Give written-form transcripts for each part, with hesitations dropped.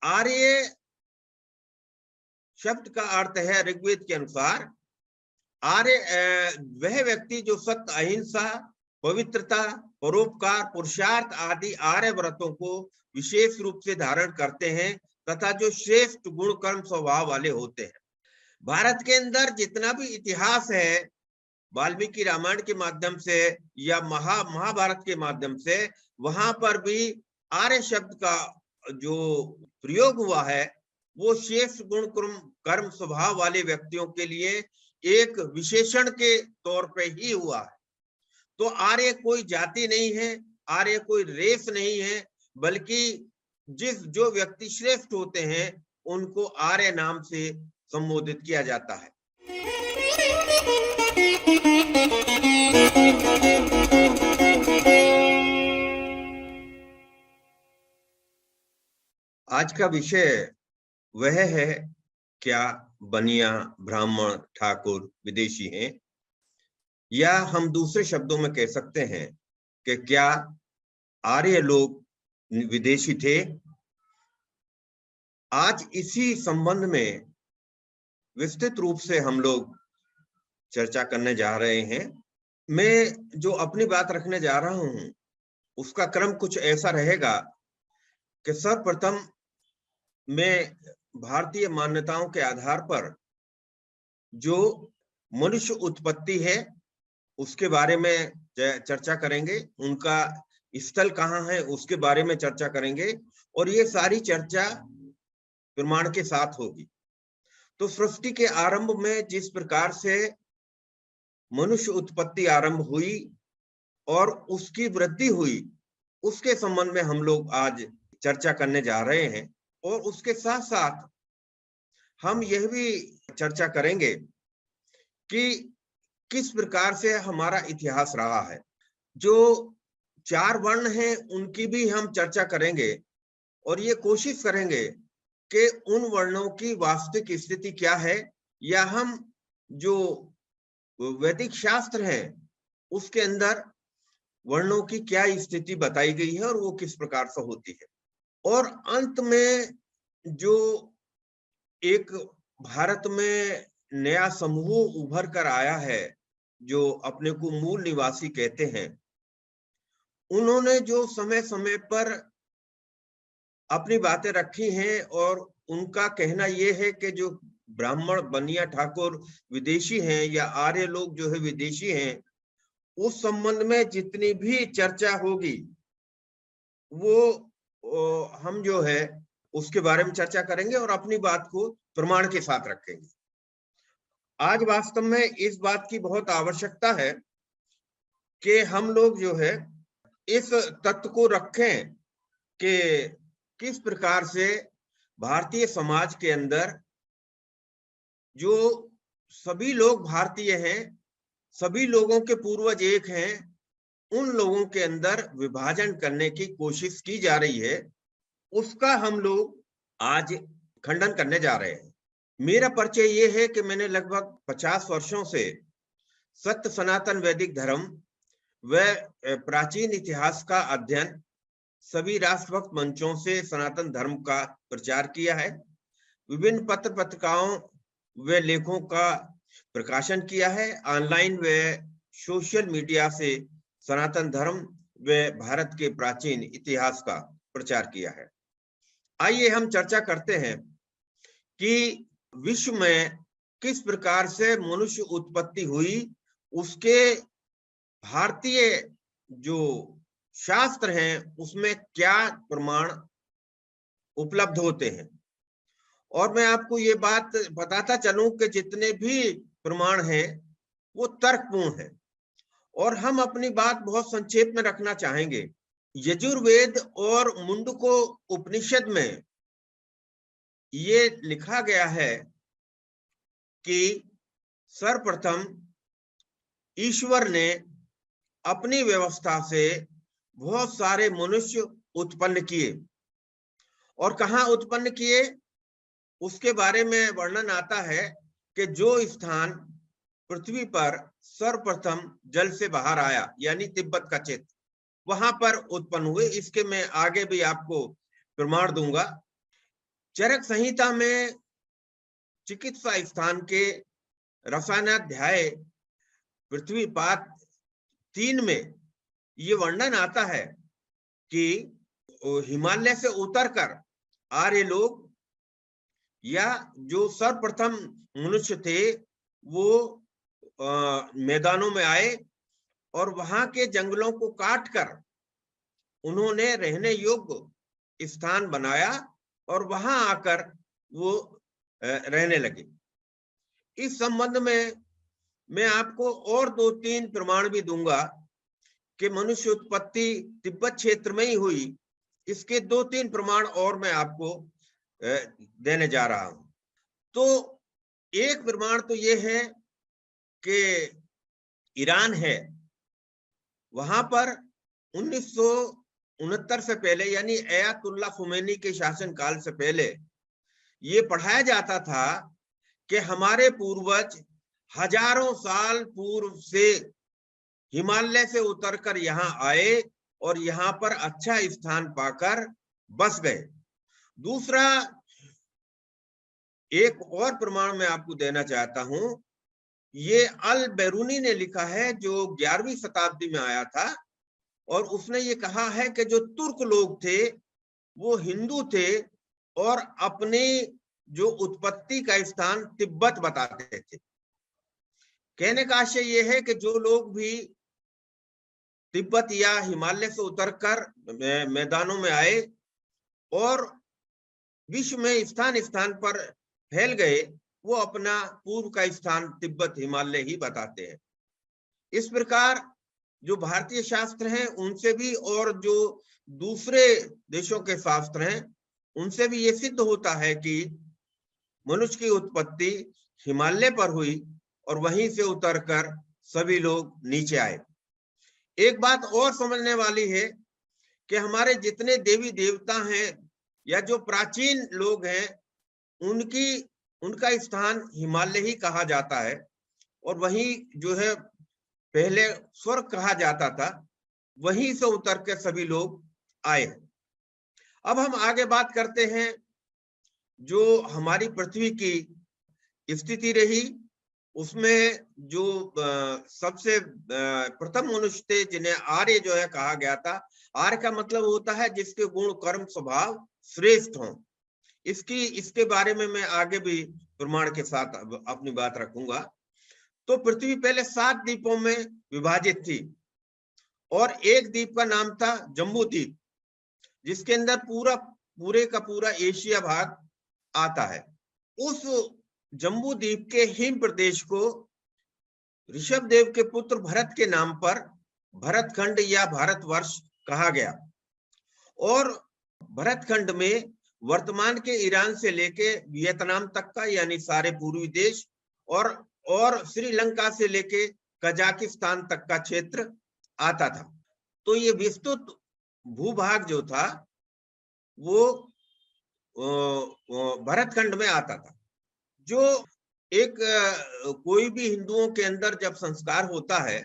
आर्य शब्द का अर्थ है ऋग्वेद के अनुसार आर्य वह व्यक्ति जो सत्य, अहिंसा, पवित्रता, परोपकार, पुरुषार्थ आदि आर्य व्रतों को विशेष रूप से धारण करते हैं तथा जो श्रेष्ठ गुण कर्म स्वभाव वाले होते हैं। भारत के अंदर जितना भी इतिहास है, वाल्मीकि रामायण के माध्यम से या महाभारत के माध्यम से, वहां पर भी आर्य शब्द का जो प्रयोग हुआ है वो श्रेष्ठ गुण कर्म स्वभाव वाले व्यक्तियों के लिए एक विशेषण के तौर पे ही हुआ है। तो आर्य कोई जाति नहीं है, आर्य कोई रेस नहीं है, बल्कि जो व्यक्ति श्रेष्ठ होते हैं उनको आर्य नाम से संबोधित किया जाता है। आज का विषय वह है, क्या बनिया, ब्राह्मण, ठाकुर विदेशी हैं? या हम दूसरे शब्दों में कह सकते हैं कि क्या आर्य लोग विदेशी थे? आज इसी संबंध में विस्तृत रूप से हम लोग चर्चा करने जा रहे हैं। मैं जो अपनी बात रखने जा रहा हूं उसका क्रम कुछ ऐसा रहेगा कि सर्वप्रथम मैं भारतीय मान्यताओं के आधार पर जो मनुष्य उत्पत्ति है उसके बारे में चर्चा करेंगे, उनका स्थल कहाँ है उसके बारे में चर्चा करेंगे, और ये सारी चर्चा प्रमाण के साथ होगी। तो सृष्टि के आरंभ में जिस प्रकार से मनुष्य उत्पत्ति आरंभ हुई और उसकी वृद्धि हुई, उसके संबंध में हम लोग आज चर्चा करने जा रहे हैं। और उसके साथ साथ हम यह भी चर्चा करेंगे कि किस प्रकार से हमारा इतिहास रहा है। जो 4 वर्ण हैं उनकी भी हम चर्चा करेंगे और ये कोशिश करेंगे कि उन वर्णों की वास्तविक स्थिति क्या है, या हम जो वैदिक शास्त्र है उसके अंदर वर्णों की क्या स्थिति बताई गई है और वो किस प्रकार से होती है। और अंत में जो एक भारत में नया समूह उभर कर आया है जो अपने को मूल निवासी कहते हैं, उन्होंने जो समय समय पर अपनी बातें रखी हैं और उनका कहना यह है कि जो ब्राह्मण, बनिया, ठाकुर विदेशी हैं या आर्य लोग जो है विदेशी हैं, उस संबंध में जितनी भी चर्चा होगी वो हम जो है उसके बारे में चर्चा करेंगे और अपनी बात को प्रमाण के साथ रखेंगे। आज वास्तव में इस बात की बहुत आवश्यकता है कि हम लोग जो है इस तथ्य को रखें कि किस प्रकार से भारतीय समाज के अंदर जो सभी लोग भारतीय हैं, सभी लोगों के पूर्वज एक हैं, उन लोगों के अंदर विभाजन करने की कोशिश की जा रही है, उसका हम लोग आज खंडन करने जा रहे हैं। मेरा परिचय ये है कि मैंने लगभग 50 वर्षों से सत्य सनातन वैदिक धर्म व प्राचीन इतिहास का अध्ययन, सभी राष्ट्रभक्त मंचों से सनातन धर्म का प्रचार किया है, विभिन्न पत्र पत्रिकाओं व लेखों का प्रकाशन किया है, ऑनलाइन व सोशल मीडिया से सनातन धर्म व भारत के प्राचीन इतिहास का प्रचार किया है। आइए हम चर्चा करते हैं कि विश्व में किस प्रकार से मनुष्य उत्पत्ति हुई, उसके भारतीय जो शास्त्र हैं उसमें क्या प्रमाण उपलब्ध होते हैं। और मैं आपको ये बात बताता चलूं कि जितने भी प्रमाण हैं वो तर्कपूर्ण हैं और हम अपनी बात बहुत संक्षेप में रखना चाहेंगे। यजुर्वेद और मुंडको उपनिषद में ये लिखा गया है कि सर्वप्रथम ईश्वर ने अपनी व्यवस्था से बहुत सारे मनुष्य उत्पन्न किए, और कहाँ उत्पन्न किए उसके बारे में वर्णन आता है कि जो स्थान पृथ्वी पर सर्वप्रथम जल से बाहर आया यानी तिब्बत का क्षेत्र, वहां पर उत्पन्न हुए। इसके मैं आगे भी आपको प्रमाण दूंगा। चरक संहिता में चिकित्सा स्थान के रसायनाध्याय पृथ्वी पाद 3 में ये वर्णन आता है कि हिमालय से उतरकर आर्य लोग या जो सर्वप्रथम मनुष्य थे वो मैदानों में आए और वहां के जंगलों को काटकर उन्होंने रहने योग्य स्थान बनाया और वहां आकर वो रहने लगे। इस संबंध में मैं आपको और 2-3 प्रमाण भी दूंगा कि मनुष्य उत्पत्ति तिब्बत क्षेत्र में ही हुई। इसके 2-3 प्रमाण और मैं आपको देने जा रहा हूं। तो एक प्रमाण तो ये है कि ईरान है, वहां पर 1969 से पहले यानी अयातुल्ला खुमैनी के शासनकाल से पहले ये पढ़ाया जाता था कि हमारे पूर्वज हजारों साल पूर्व से हिमालय से उतरकर यहाँ आए और यहाँ पर अच्छा स्थान पाकर बस गए। दूसरा एक और प्रमाण मैं आपको देना चाहता हूं, ये अल बैरूनी ने लिखा है जो 11वीं शताब्दी में आया था और उसने ये कहा है कि जो तुर्क लोग थे वो हिंदू थे और अपनी जो उत्पत्ति का स्थान तिब्बत बताते थे। कहने का आशय ये है कि जो लोग भी तिब्बत या हिमालय से उतरकर मैदानों में आए और विश्व में स्थान स्थान पर फैल गए, वो अपना पूर्व का स्थान तिब्बत हिमालय ही बताते हैं। इस प्रकार जो भारतीय शास्त्र हैं उनसे भी और जो दूसरे देशों के शास्त्र हैं उनसे भी ये सिद्ध होता है कि मनुष्य की उत्पत्ति हिमालय पर हुई और वहीं से उतरकर सभी लोग नीचे आए। एक बात और समझने वाली है कि हमारे जितने देवी देवता हैं या जो प्राचीन लोग हैं उनका स्थान हिमालय ही कहा जाता है और वहीं जो है पहले स्वर्ग कहा जाता था, वहीं से उतर के सभी लोग आए। अब हम आगे बात करते हैं जो हमारी पृथ्वी की स्थिति रही, उसमें जो सबसे प्रथम मनुष्य थे जिन्हें आर्य जो है कहा गया था। आर्य का मतलब होता है जिसके गुण कर्म स्वभाव श्रेष्ठ हों। इसके बारे में मैं आगे भी प्रमाण के साथ अपनी बात रखूंगा। तो पृथ्वी पहले 7 द्वीपों में विभाजित थी और एक द्वीप का नाम था जम्बू द्वीप, जिसके अंदर पूरे का पूरा एशिया भाग आता है। उस जम्बू द्वीप के हिम प्रदेश को ऋषभदेव के पुत्र भरत के नाम पर भरतखंड या भारतवर्ष कहा गया और भरतखंड में वर्तमान के ईरान से लेके वियतनाम तक का यानी सारे पूर्वी देश और श्रीलंका से लेके कजाकिस्तान तक का क्षेत्र आता था। तो ये विस्तृत भूभाग जो था वो भरतखंड में आता था। जो एक कोई भी हिंदुओं के अंदर जब संस्कार होता है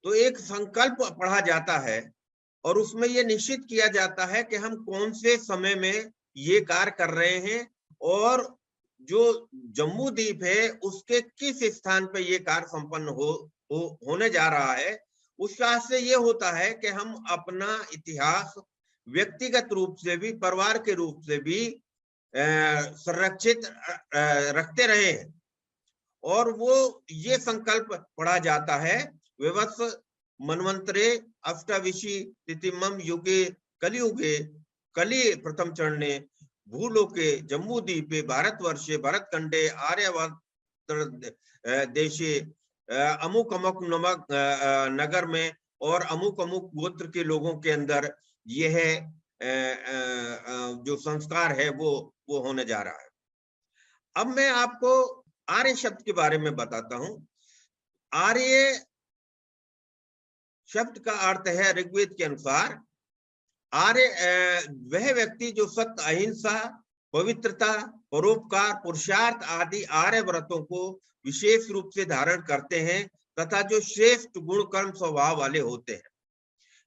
तो एक संकल्प पढ़ा जाता है और उसमें ये निश्चित किया जाता है कि हम कौन से समय में ये कार्य कर रहे हैं और जो जम्बू द्वीप है उसके किस स्थान पे ये कार्य संपन्न होने जा रहा है। उस राह से ये होता है कि हम अपना इतिहास व्यक्तिगत रूप से भी परिवार के रूप से भी संरक्षित रखते रहे हैं और वो ये संकल्प पढ़ा जाता है विवत्स मनवंतरे अष्टाविशी तिथिमम युगे कलियुगे कलि प्रथम चरणे भूलोके जम्बू द्वीपे भारतवर्षे भरतखंडे आर्यवर्त देशे अमुक अमुक नमक नगर में और अमुक अमुक गोत्र के लोगों के अंदर यह जो संस्कार है वो होने जा रहा है। अब मैं आपको आर्य शब्द के बारे में बताता हूं। आर्य शब्द का अर्थ है ऋग्वेद के अनुसार आर्य वह व्यक्ति जो सत्य अहिंसा पवित्रता परोपकार पुरुषार्थ आदि आर्य व्रतों को विशेष रूप से धारण करते हैं तथा जो श्रेष्ठ गुण कर्म स्वभाव वाले होते हैं।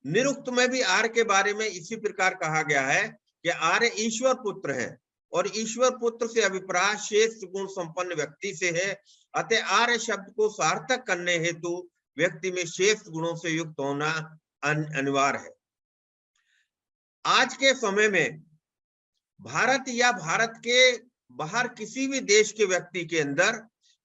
निरुक्त में भी आर्य के बारे में इसी प्रकार कहा गया है कि आर्य ईश्वर पुत्र है और ईश्वर पुत्र से अभिप्राय श्रेष्ठ गुण संपन्न व्यक्ति से है। अतः आर्य शब्द को सार्थक करने हेतु व्यक्ति में श्रेष्ठ गुणों से युक्त होना अनिवार्य है। आज के समय में भारत या भारत के बाहर किसी भी देश के व्यक्ति के अंदर,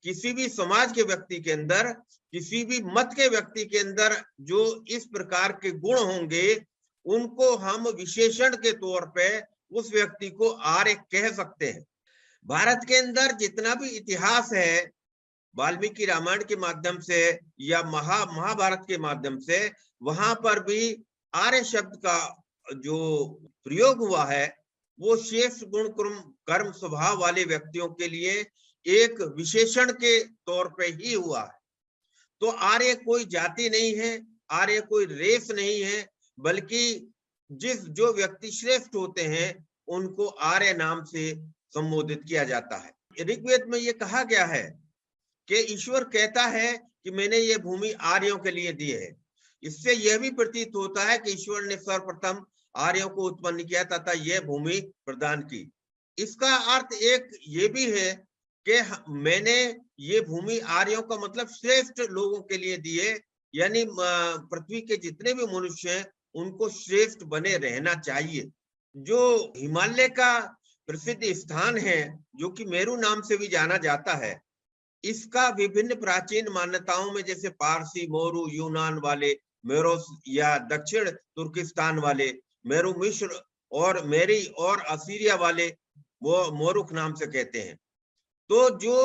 किसी भी समाज के व्यक्ति के अंदर, किसी भी मत के व्यक्ति के अंदर जो इस प्रकार के गुण होंगे, उनको हम विशेषण के तौर पे उस व्यक्ति को आर्य कह सकते हैं। भारत के अंदर जितना भी इतिहास है, वाल्मीकि रामायण के माध्यम से या महाभारत के माध्यम से, वहां पर भी आर्य शब्द का जो प्रयोग हुआ है वो श्रेष्ठ गुण कर्म स्वभाव वाले व्यक्तियों के लिए एक विशेषण के तौर पे ही हुआ है। तो आर्य कोई जाति नहीं है, आर्य कोई रेस नहीं है, बल्कि जो व्यक्ति श्रेष्ठ होते हैं उनको आर्य नाम से संबोधित किया जाता है। ऋग्वेद में ये कहा गया है कि ईश्वर कहता है कि मैंने ये भूमि आर्यों के लिए दी है। इससे यह भी प्रतीत होता है कि ईश्वर ने सर्वप्रथम आर्यों को उत्पन्न किया तथा यह भूमि प्रदान की। इसका अर्थ एक ये भी है कि मैंने ये भूमि आर्यों का मतलब श्रेष्ठ लोगों के लिए दी है, यानी पृथ्वी के जितने भी मनुष्य हैं उनको श्रेष्ठ बने रहना चाहिए। जो हिमालय का प्रसिद्ध स्थान है, जो कि मेरू नाम से भी जाना जाता है, इसका विभिन्न प्राचीन मान्यताओं में, जैसे पारसी मोरू यूनान वाले मेरोस या दक्षिण तुर्किस्तान वाले मेरू मिस्र और मेरी और असीरिया वाले वो मोरुख नाम से कहते हैं। तो जो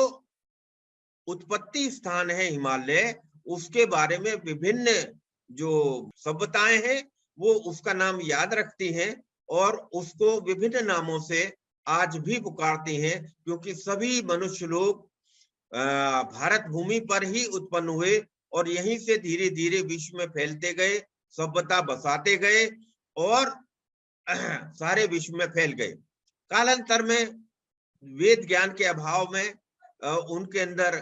उत्पत्ति स्थान है हिमालय, उसके बारे में विभिन्न जो सभ्यताएं हैं वो उसका नाम याद रखती हैं और उसको विभिन्न नामों से आज भी पुकारती हैं, क्योंकि सभी मनुष्य लोग भारत भूमि पर ही उत्पन्न हुए और यहीं से धीरे धीरे विश्व में फैलते गए, सभ्यता बसाते गए और सारे विश्व में फैल गए। कालांतर में वेद ज्ञान के अभाव में उनके अंदर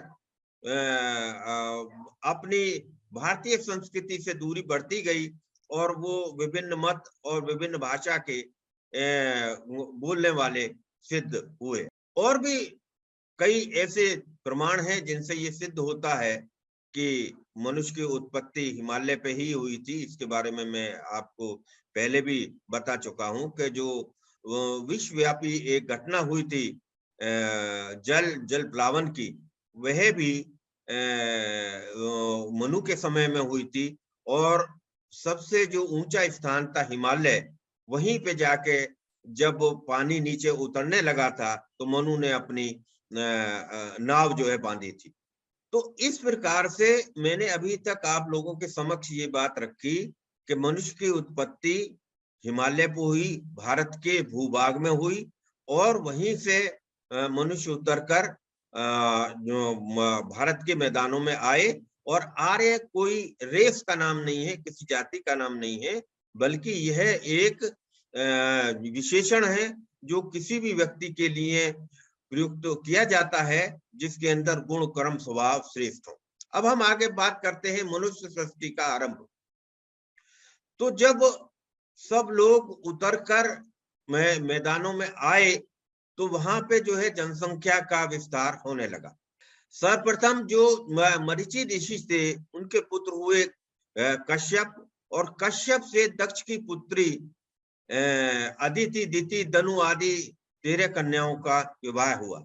अपनी भारतीय संस्कृति से दूरी बढ़ती गई और वो विभिन्न मत और विभिन्न भाषा के बोलने वाले सिद्ध हुए। और भी कई ऐसे प्रमाण हैं जिनसे ये सिद्ध होता है कि मनुष्य की उत्पत्ति हिमालय पे ही हुई थी। इसके बारे में मैं आपको पहले भी बता चुका हूं कि जो विश्वव्यापी एक घटना हुई थी जल प्लावन की, वह भी मनु के समय में हुई थी और सबसे जो ऊंचा स्थान था हिमालय, वहीं पे जाके जब पानी नीचे उतरने लगा था तो मनु ने अपनी नाव जो है बांधी थी। तो इस प्रकार से मैंने अभी तक आप लोगों के समक्ष ये बात रखी कि मनुष्य की उत्पत्ति हिमालय पर हुई, भारत के भूभाग में हुई और वहीं से मनुष्य उतरकर भारत के मैदानों में आए। और आर्य कोई रेस का नाम नहीं है, किसी जाति का नाम नहीं है, बल्कि यह एक विशेषण है जो किसी भी व्यक्ति के लिए प्रयुक्त किया जाता है जिसके अंदर गुण कर्म स्वभाव श्रेष्ठ हो। अब हम आगे बात करते हैं मनुष्य सृष्टि का आरंभ। तो जब सब लोग उतरकर मैदानों में आए तो वहां पे जो है जनसंख्या का विस्तार होने लगा। सर्वप्रथम जो मरीचि ऋषि थे उनके पुत्र हुए कश्यप, और कश्यप से दक्ष की पुत्री अदिति, दिति, दनु आदि 13 कन्याओं का विवाह हुआ।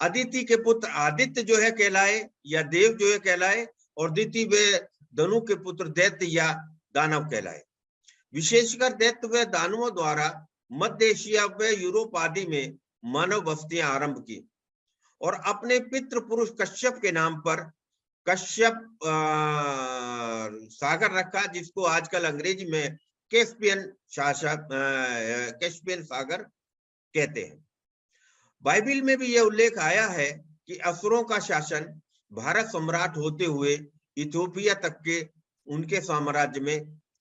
अदिति के पुत्र आदित्य जो है कहलाए या देव जो है कहलाए, और दिति वे दनु के पुत्र दैत्य या दानव कहलाए। विशेषकर दैत्य व दानवों द्वारा मध्य एशिया व यूरोप आदि में मानव बस्तियां आरंभ की और अपने पितृ पुरुष कश्यप के नाम पर कश्यप सागर रखा, जिसको आजकल अंग्रेजी में कैस्पियन सागर कहते हैं। बाइबिल में भी यह उल्लेख आया है कि असुरों का शासन भारत सम्राट होते हुए इथियोपिया तक के उनके साम्राज्य में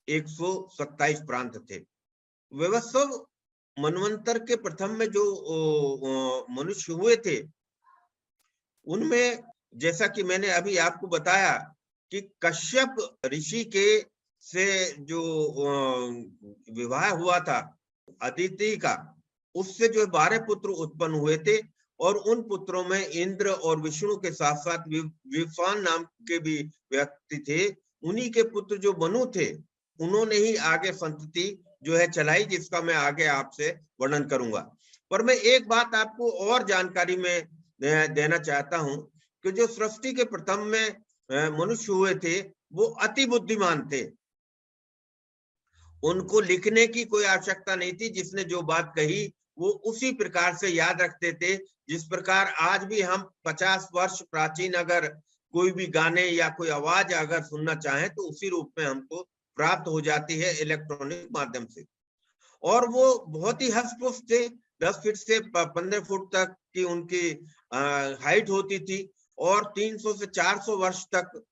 127 प्रांत थे। वैवस्वत मनवंतर के प्रथम में जो मनुष्य हुए थे उनमें, जैसा कि मैंने अभी आपको बताया कि कश्यप ऋषि के से जो विवाह हुआ था अदिति का, उससे जो 12 पुत्र उत्पन्न हुए थे, और उन पुत्रों में इंद्र और विष्णु के साथ साथ विफान नाम के भी व्यक्ति थे। उन्हीं के पुत्र जो मनु थे, उन्होंने ही आगे संतति जो है चलाई, जिसका मैं आगे आपसे वर्णन करूंगा। पर मैं एक बात आपको और जानकारी में देना चाहता हूं कि जो सृष्टि के प्रथम में मनुष्य हुए थे, वो अति बुद्धिमान थे। उनको लिखने की कोई आवश्यकता नहीं थी। जिसने जो बात कही वो उसी प्रकार से याद रखते थे, जिस प्रकार आज भी हम 50 वर्ष प्राचीन अगर कोई भी गाने या कोई आवाज अगर सुनना चाहें तो उसी रूप में हमको प्राप्त हो जाती है इलेक्ट्रॉनिक माध्यम से। और वो बहुत ही हष्ट-पुष्ट थे। 10 फीट से 15 फुट तक की उनकी हाइट होती थी, और 300 से 400 वर्ष तक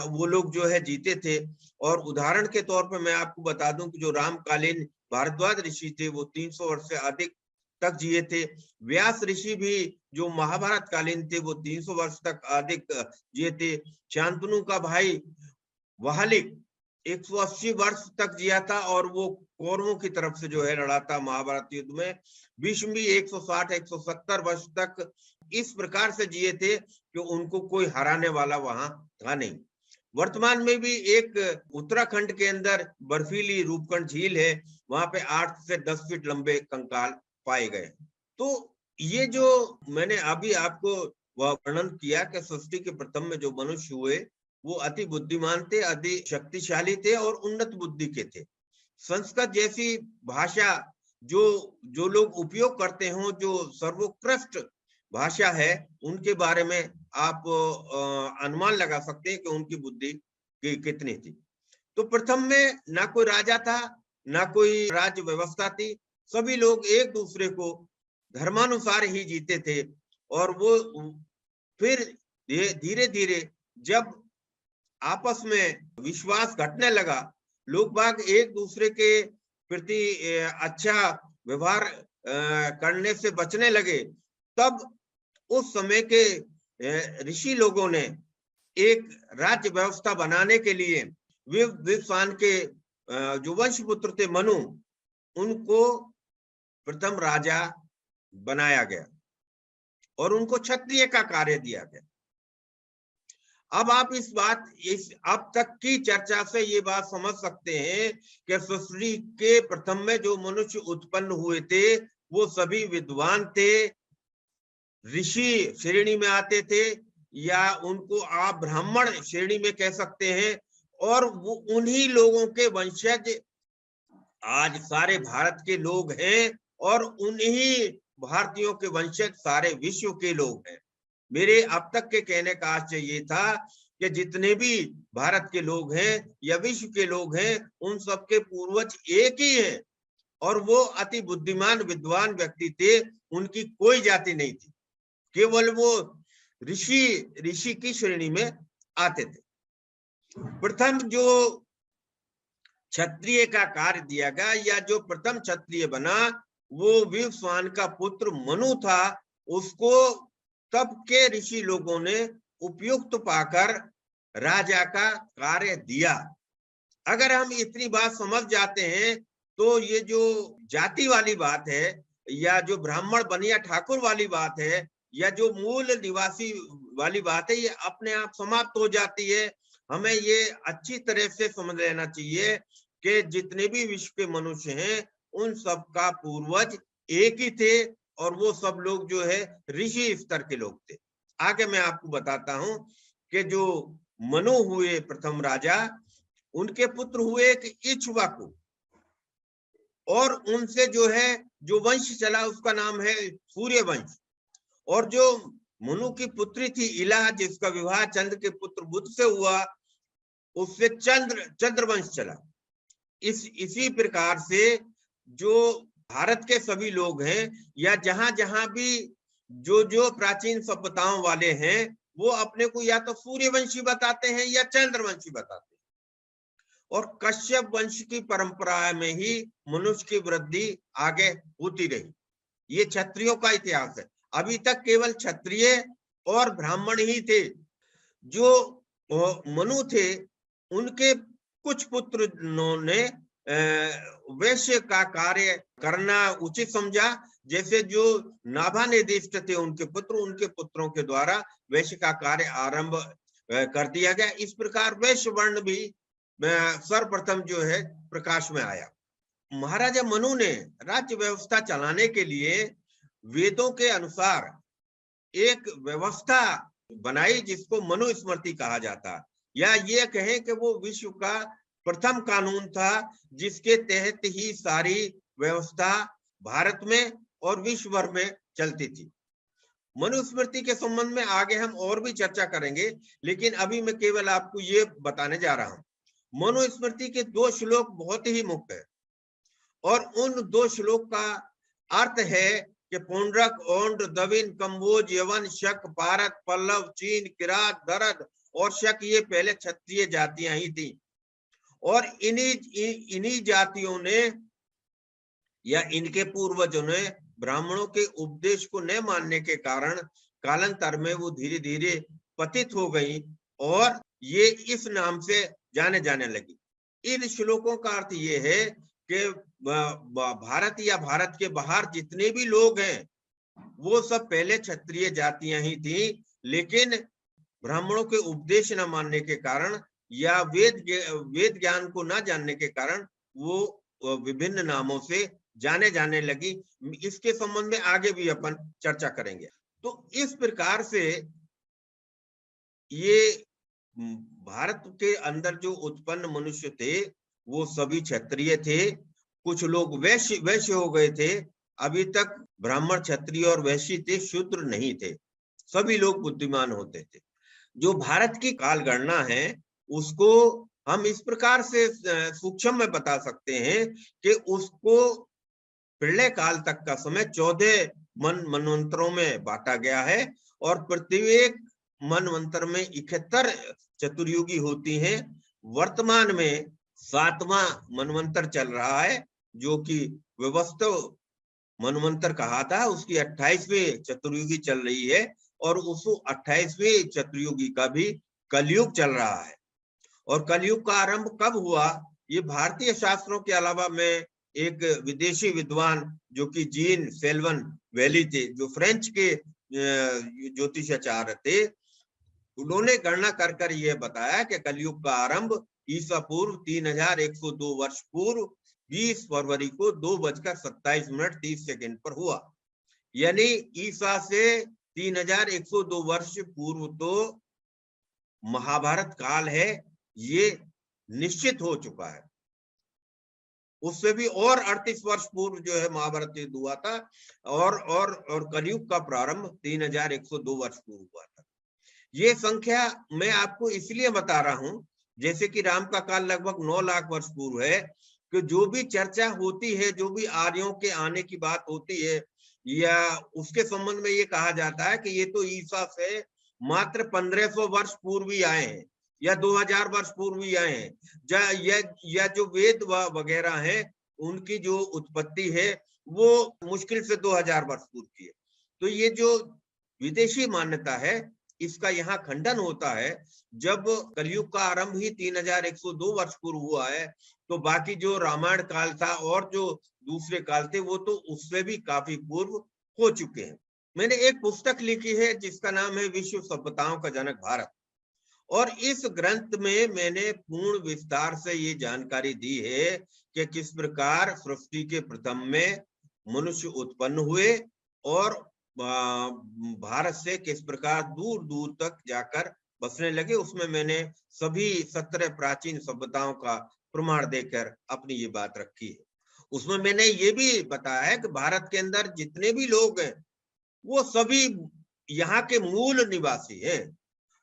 वो लोग जो है जीते थे। और उदाहरण के तौर पर मैं आपको बता दूं कि जो रामकालीन भारद्वाज ऋषि थे, वो 300 वर्ष से अधिक तक जिए थे। व्यास ऋषि भी जो महाभारत कालीन थे, वो 300 वर्ष तक अधिक जिए थे। शांतनु का भाई वहालिक 180 वर्ष तक जिया था, और वो कौरवों की तरफ से जो है लड़ा था महाभारत युद्ध में। भीष्म भी 160-170 वर्ष तक इस प्रकार से जिए थे कि उनको कोई हराने वाला वहां था नहीं। वर्तमान में भी एक उत्तराखंड के अंदर बर्फीली रूपकुंड झील है, वहां पे 8 से 10 फीट लंबे कंकाल पाए गए। तो ये जो मैंने अभी आपको वर्णन किया कि सृष्टि के प्रथम में जो मनुष्य हुए, वो अति बुद्धिमान थे, अति शक्तिशाली थे और उन्नत बुद्धि के थे। संस्कृत जैसी भाषा जो लोग उपयोग करते हो, जो सर्वोत्कृष्ट भाषा है, उनके बारे में आप अनुमान लगा सकते हैं कि उनकी बुद्धि कितनी थी। तो प्रथम में ना कोई राजा था, ना कोई राज्य व्यवस्था थी। सभी लोग एक दूसरे को धर्मानुसार ही जीते थे। और वो फिर धीरे धीरे जब आपस में विश्वास घटने लगा, लोग बाग एक दूसरे के प्रति अच्छा व्यवहार करने से बचने लगे, तब उस समय के ऋषि लोगों ने एक राज्य व्यवस्था बनाने के लिए विवस्वान के जो वंशपुत्र थे मनु, उनको प्रथम राजा बनाया गया और उनको क्षत्रिय का कार्य दिया गया। अब आप इस अब तक की चर्चा से ये बात समझ सकते हैं कि सृष्टि के प्रथम में जो मनुष्य उत्पन्न हुए थे, वो सभी विद्वान थे, ऋषि श्रेणी में आते थे, या उनको आप ब्राह्मण श्रेणी में कह सकते हैं। और वो उन्हीं लोगों के वंशज आज सारे भारत के लोग हैं, और उन्हीं भारतीयों के वंशज सारे विश्व के लोग हैं। मेरे अब तक के कहने का आशय ये था कि जितने भी भारत के लोग हैं या विश्व के लोग हैं, उन सबके पूर्वज एक ही है, और वो अति बुद्धिमान विद्वान व्यक्ति थे। उनकी कोई जाति नहीं थी, केवल वो ऋषि की श्रेणी में आते थे। प्रथम जो क्षत्रिय का कार्य दिया गया, या जो प्रथम क्षत्रिय बना, वो विवस्वान का पुत्र मनु था। उसको तब के ऋषि लोगों ने उपयुक्त पाकर राजा का कार्य दिया। अगर हम इतनी बात समझ जाते हैं, तो ये जो जाति वाली बात है, या जो ब्राह्मण बनिया ठाकुर वाली बात है, या जो मूल निवासी वाली बात है, ये अपने आप समाप्त हो जाती है। हमें ये अच्छी तरह से समझ लेना चाहिए कि जितने भी विश्व के मनुष्य हैं, उन सब का पूर्वज एक ही थे, और वो सब लोग जो है ऋषि स्तर के लोग थे। आगे मैं आपको बताता हूं कि जो मनु हुए प्रथम राजा, उनके पुत्र हुए एक इक्ष्वाकु, और उनसे जो है जो वंश चला उसका नाम है सूर्य वंश। और जो मनु की पुत्री थी इला, जिसका विवाह चंद्र के पुत्र बुध से हुआ, उससे चंद्रवंश चला। इसी प्रकार से जो भारत के सभी लोग हैं, या जहां जहां भी जो प्राचीन सभ्यताओं वाले हैं, वो अपने को या तो सूर्यवंशी बताते हैं या चंद्रवंशी बताते हैं। और कश्यप वंश की परंपरा में ही मनुष्य की वृद्धि आगे होती रही। ये क्षत्रियों का इतिहास है। अभी तक केवल क्षत्रिय और ब्राह्मण ही थे। जो मनु थे, उनके कुछ पुत्र ने वैश्य का कार्य करना उचित समझा। जैसे जो नाभा निर्दिष्ट थे उनके पुत्रों के द्वारा वैश्य का कार्य आरंभ कर दिया गया। इस प्रकार वैश्य वर्ण भी सर्वप्रथम जो है प्रकाश में आया। महाराजा मनु ने राज्य व्यवस्था चलाने के लिए वेदों के अनुसार एक व्यवस्था बनाई जिसको मनुस्मृति कहा जाता, या ये कहें कि वो विश्व का प्रथम कानून था जिसके तहत ही सारी व्यवस्था भारत में और विश्व भर में चलती थी। मनुस्मृति के संबंध में आगे हम और भी चर्चा करेंगे, लेकिन अभी मैं केवल आपको ये बताने जा रहा हूं। मनुस्मृति के 2 श्लोक बहुत ही मुख्य है और उन 2 श्लोक का अर्थ है कि पुंड्रक, ओंड, दविन, कंबोज, यवन, शक, पारत, पल्लव, चीन, किरात, दरद और शक ये पहले क्षत्रिय जातियां ही थी और इन्हीं जातियों ने या इनके पूर्वजों ने ब्राह्मणों के उपदेश को न मानने के कारण कालांतर में वो धीरे धीरे पतित हो गई और ये इस नाम से जाने जाने लगी। इन श्लोकों का अर्थ ये है कि भारत या भारत के बाहर जितने भी लोग हैं वो सब पहले क्षत्रिय जातियां ही थी, लेकिन ब्राह्मणों के उपदेश न मानने के कारण या वेद ज्ञान को न जानने के कारण वो विभिन्न नामों से जाने जाने लगी। इसके संबंध में आगे भी अपन चर्चा करेंगे। तो इस प्रकार से ये भारत के अंदर जो उत्पन्न मनुष्य थे वो सभी क्षत्रिय थे। कुछ लोग वैश्य हो गए थे। अभी तक ब्राह्मण, क्षत्रिय और वैश्य थे, शूद्र नहीं थे। सभी लोग बुद्धिमान होते थे। जो भारत की काल गणना है उसको हम इस प्रकार से सूक्ष्म में बता सकते हैं कि उसको प्रलय काल तक का समय 14 मनवंतरों में बांटा गया है और प्रत्येक मनवंतर में 71 चतुर्युगी होती हैं। वर्तमान में 7वां मनवंतर चल रहा है जो कि व्यवस्थित मनवंतर कहा था, उसकी 28वीं चतुर्युगी चल रही है और उस 28वीं चतुर्युगी का भी कलयुग चल रहा है। और कलयुग का आरंभ कब हुआ, ये भारतीय शास्त्रों के अलावा मैं एक विदेशी विद्वान जो कि जीन सेल्वन वैली थे, जो फ्रेंच के ज्योतिषाचार्य थे, उन्होंने गणना कर यह बताया कि कलयुग का आरंभ ईसा पूर्व 3102 वर्ष पूर्व 20 फरवरी को 2:27:30 पर हुआ। यानी ईसा से 3102 वर्ष पूर्व तो महाभारत काल है, ये निश्चित हो चुका है। उससे भी और 38 वर्ष पूर्व जो है महाभारत युद्ध हुआ था और कलयुग का प्रारंभ 3102 वर्ष पूर्व हुआ था। ये संख्या मैं आपको इसलिए बता रहा हूं, जैसे कि राम का काल लगभग 9 लाख वर्ष पूर्व है, कि जो भी चर्चा होती है, जो भी आर्यों के आने की बात होती है या उसके संबंध में ये कहा जाता है कि ये तो ईसा से मात्र 1500 वर्ष पूर्व ही आए हैं या 2000 वर्ष पूर्व ही आए हैं, या जो वेद वगैरह हैं उनकी जो उत्पत्ति है वो मुश्किल से 2000 वर्ष पूर्व की है। तो ये जो विदेशी मान्यता है इसका यहाँ खंडन होता है। जब कलयुग का आरंभ ही 3102 वर्ष पूर्व हुआ है तो बाकी जो रामायण काल था और जो दूसरे काल थे वो तो उससे भी काफी पूर्व हो चुके हैं। मैंने एक पुस्तक लिखी है जिसका नाम है विश्व सभ्यताओं का जनक भारत, और इस ग्रंथ में मैंने पूर्ण विस्तार से ये जानकारी दी है कि किस प्रकार सृष्टि के प्रथम में मनुष्य उत्पन्न हुए और भारत से किस प्रकार दूर दूर तक जाकर बसने लगे। उसमें मैंने सभी 17 प्राचीन सभ्यताओं का प्रमाण देकर अपनी ये बात रखी है। उसमें मैंने ये भी बताया है कि भारत के अंदर जितने भी लोग हैं वो सभी यहाँ के मूल निवासी हैं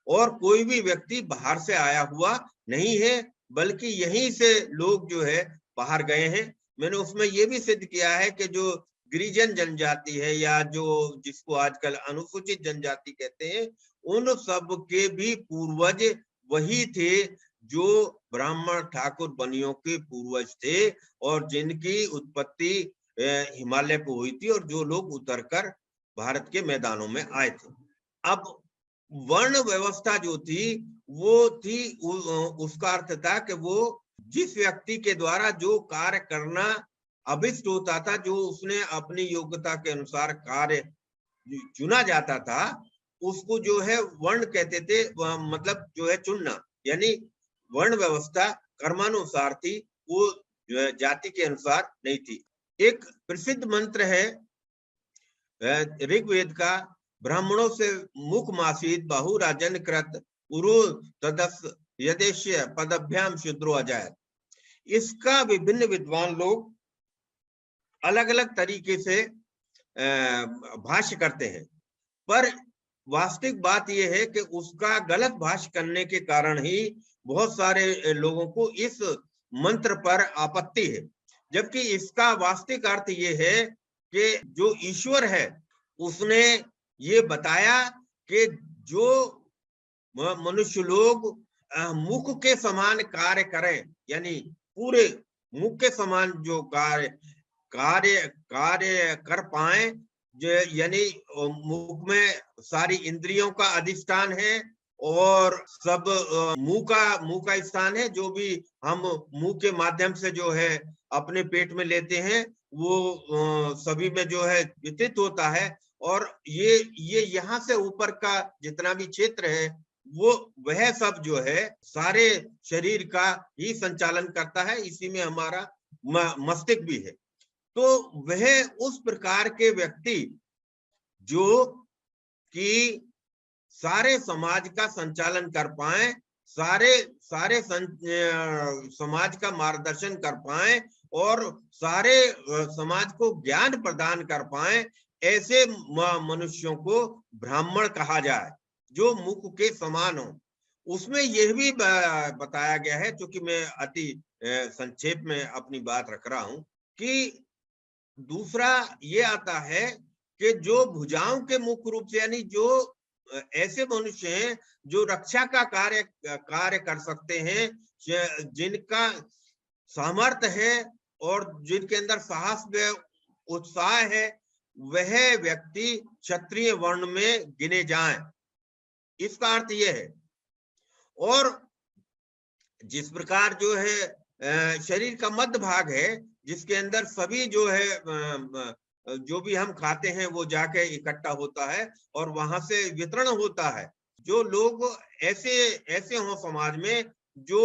और कोई भी व्यक्ति बाहर से आया हुआ नहीं है, बल्कि यहीं से लोग जो है बाहर गए हैं। मैंने उसमें ये भी सिद्ध किया है कि जो गिरिजन जनजाति है या जो जिसको आजकल अनुसूचित जनजाति कहते हैं, उन सब के भी पूर्वज वही थे जो ब्राह्मण ठाकुर बनियों के पूर्वज थे और जिनकी उत्पत्ति हिमालय पर हुई थी और जो लोग उतरकर भारत के मैदानों में आए थे। अब वर्ण व्यवस्था जो थी वो थी, उसका अर्थ था कि वो जिस व्यक्ति के द्वारा जो कार्य करना अभिष्ट होता था, जो उसने अपनी योग्यता के अनुसार कार्य चुना जाता था, उसको जो है वर्ण कहते थे। मतलब जो है चुनना, यानी वर्ण व्यवस्था कर्मानुसार थी, वो जो है जाति के अनुसार नहीं थी। एक प्रसिद्ध मंत्र है ऋग्वेद का, ब्राह्मणों से मुख मासीत बहु राजन कृत उरु तदस यदेश्य पदभ्याम शूद्रो अजायत। इसका विभिन्न विद्वान लोग अलग अलग तरीके से भाष्य करते हैं, पर वास्तविक बात यह है कि उसका गलत भाष्य करने के कारण ही बहुत सारे लोगों को इस मंत्र पर आपत्ति है। जबकि इसका वास्तविक अर्थ ये है कि जो ईश्वर है उसने ये बताया कि जो मनुष्य लोग मुख के समान कार्य करें, यानी पूरे मुख के समान जो कार्य कार्य कार्य कर पाए, यानी मुख में सारी इंद्रियों का अधिष्ठान है और सब मुंह का स्थान है। जो भी हम मुंह के माध्यम से जो है अपने पेट में लेते हैं वो सभी में जो है वितरित होता है, और ये यहाँ से ऊपर का जितना भी क्षेत्र है वो वह सब जो है सारे शरीर का ही संचालन करता है। इसी में हमारा मस्तिष्क भी है। तो वह उस प्रकार के व्यक्ति जो कि सारे समाज का संचालन कर पाए, सारे समाज का मार्गदर्शन कर पाए और सारे समाज को ज्ञान प्रदान कर पाए, ऐसे मनुष्यों को ब्राह्मण कहा जाए, जो मुख के समान हो। उसमें यह भी बताया गया है, क्योंकि मैं अति संक्षेप में अपनी बात रख रहा हूं, कि दूसरा ये आता है कि जो भुजाओं के मुख्य रूप से, यानी जो ऐसे मनुष्य हैं जो रक्षा का कार्य कर सकते हैं, जिनका सामर्थ्य है और जिनके अंदर साहस व उत्साह है, वह व्यक्ति क्षत्रिय वर्ण में गिने जाएं। इसका अर्थ यह है। और जिस प्रकार जो है शरीर का मध्य भाग है, जिसके अंदर सभी जो है जो भी हम खाते हैं वो जाके इकट्ठा होता है और वहां से वितरण होता है। जो लोग ऐसे हों समाज में जो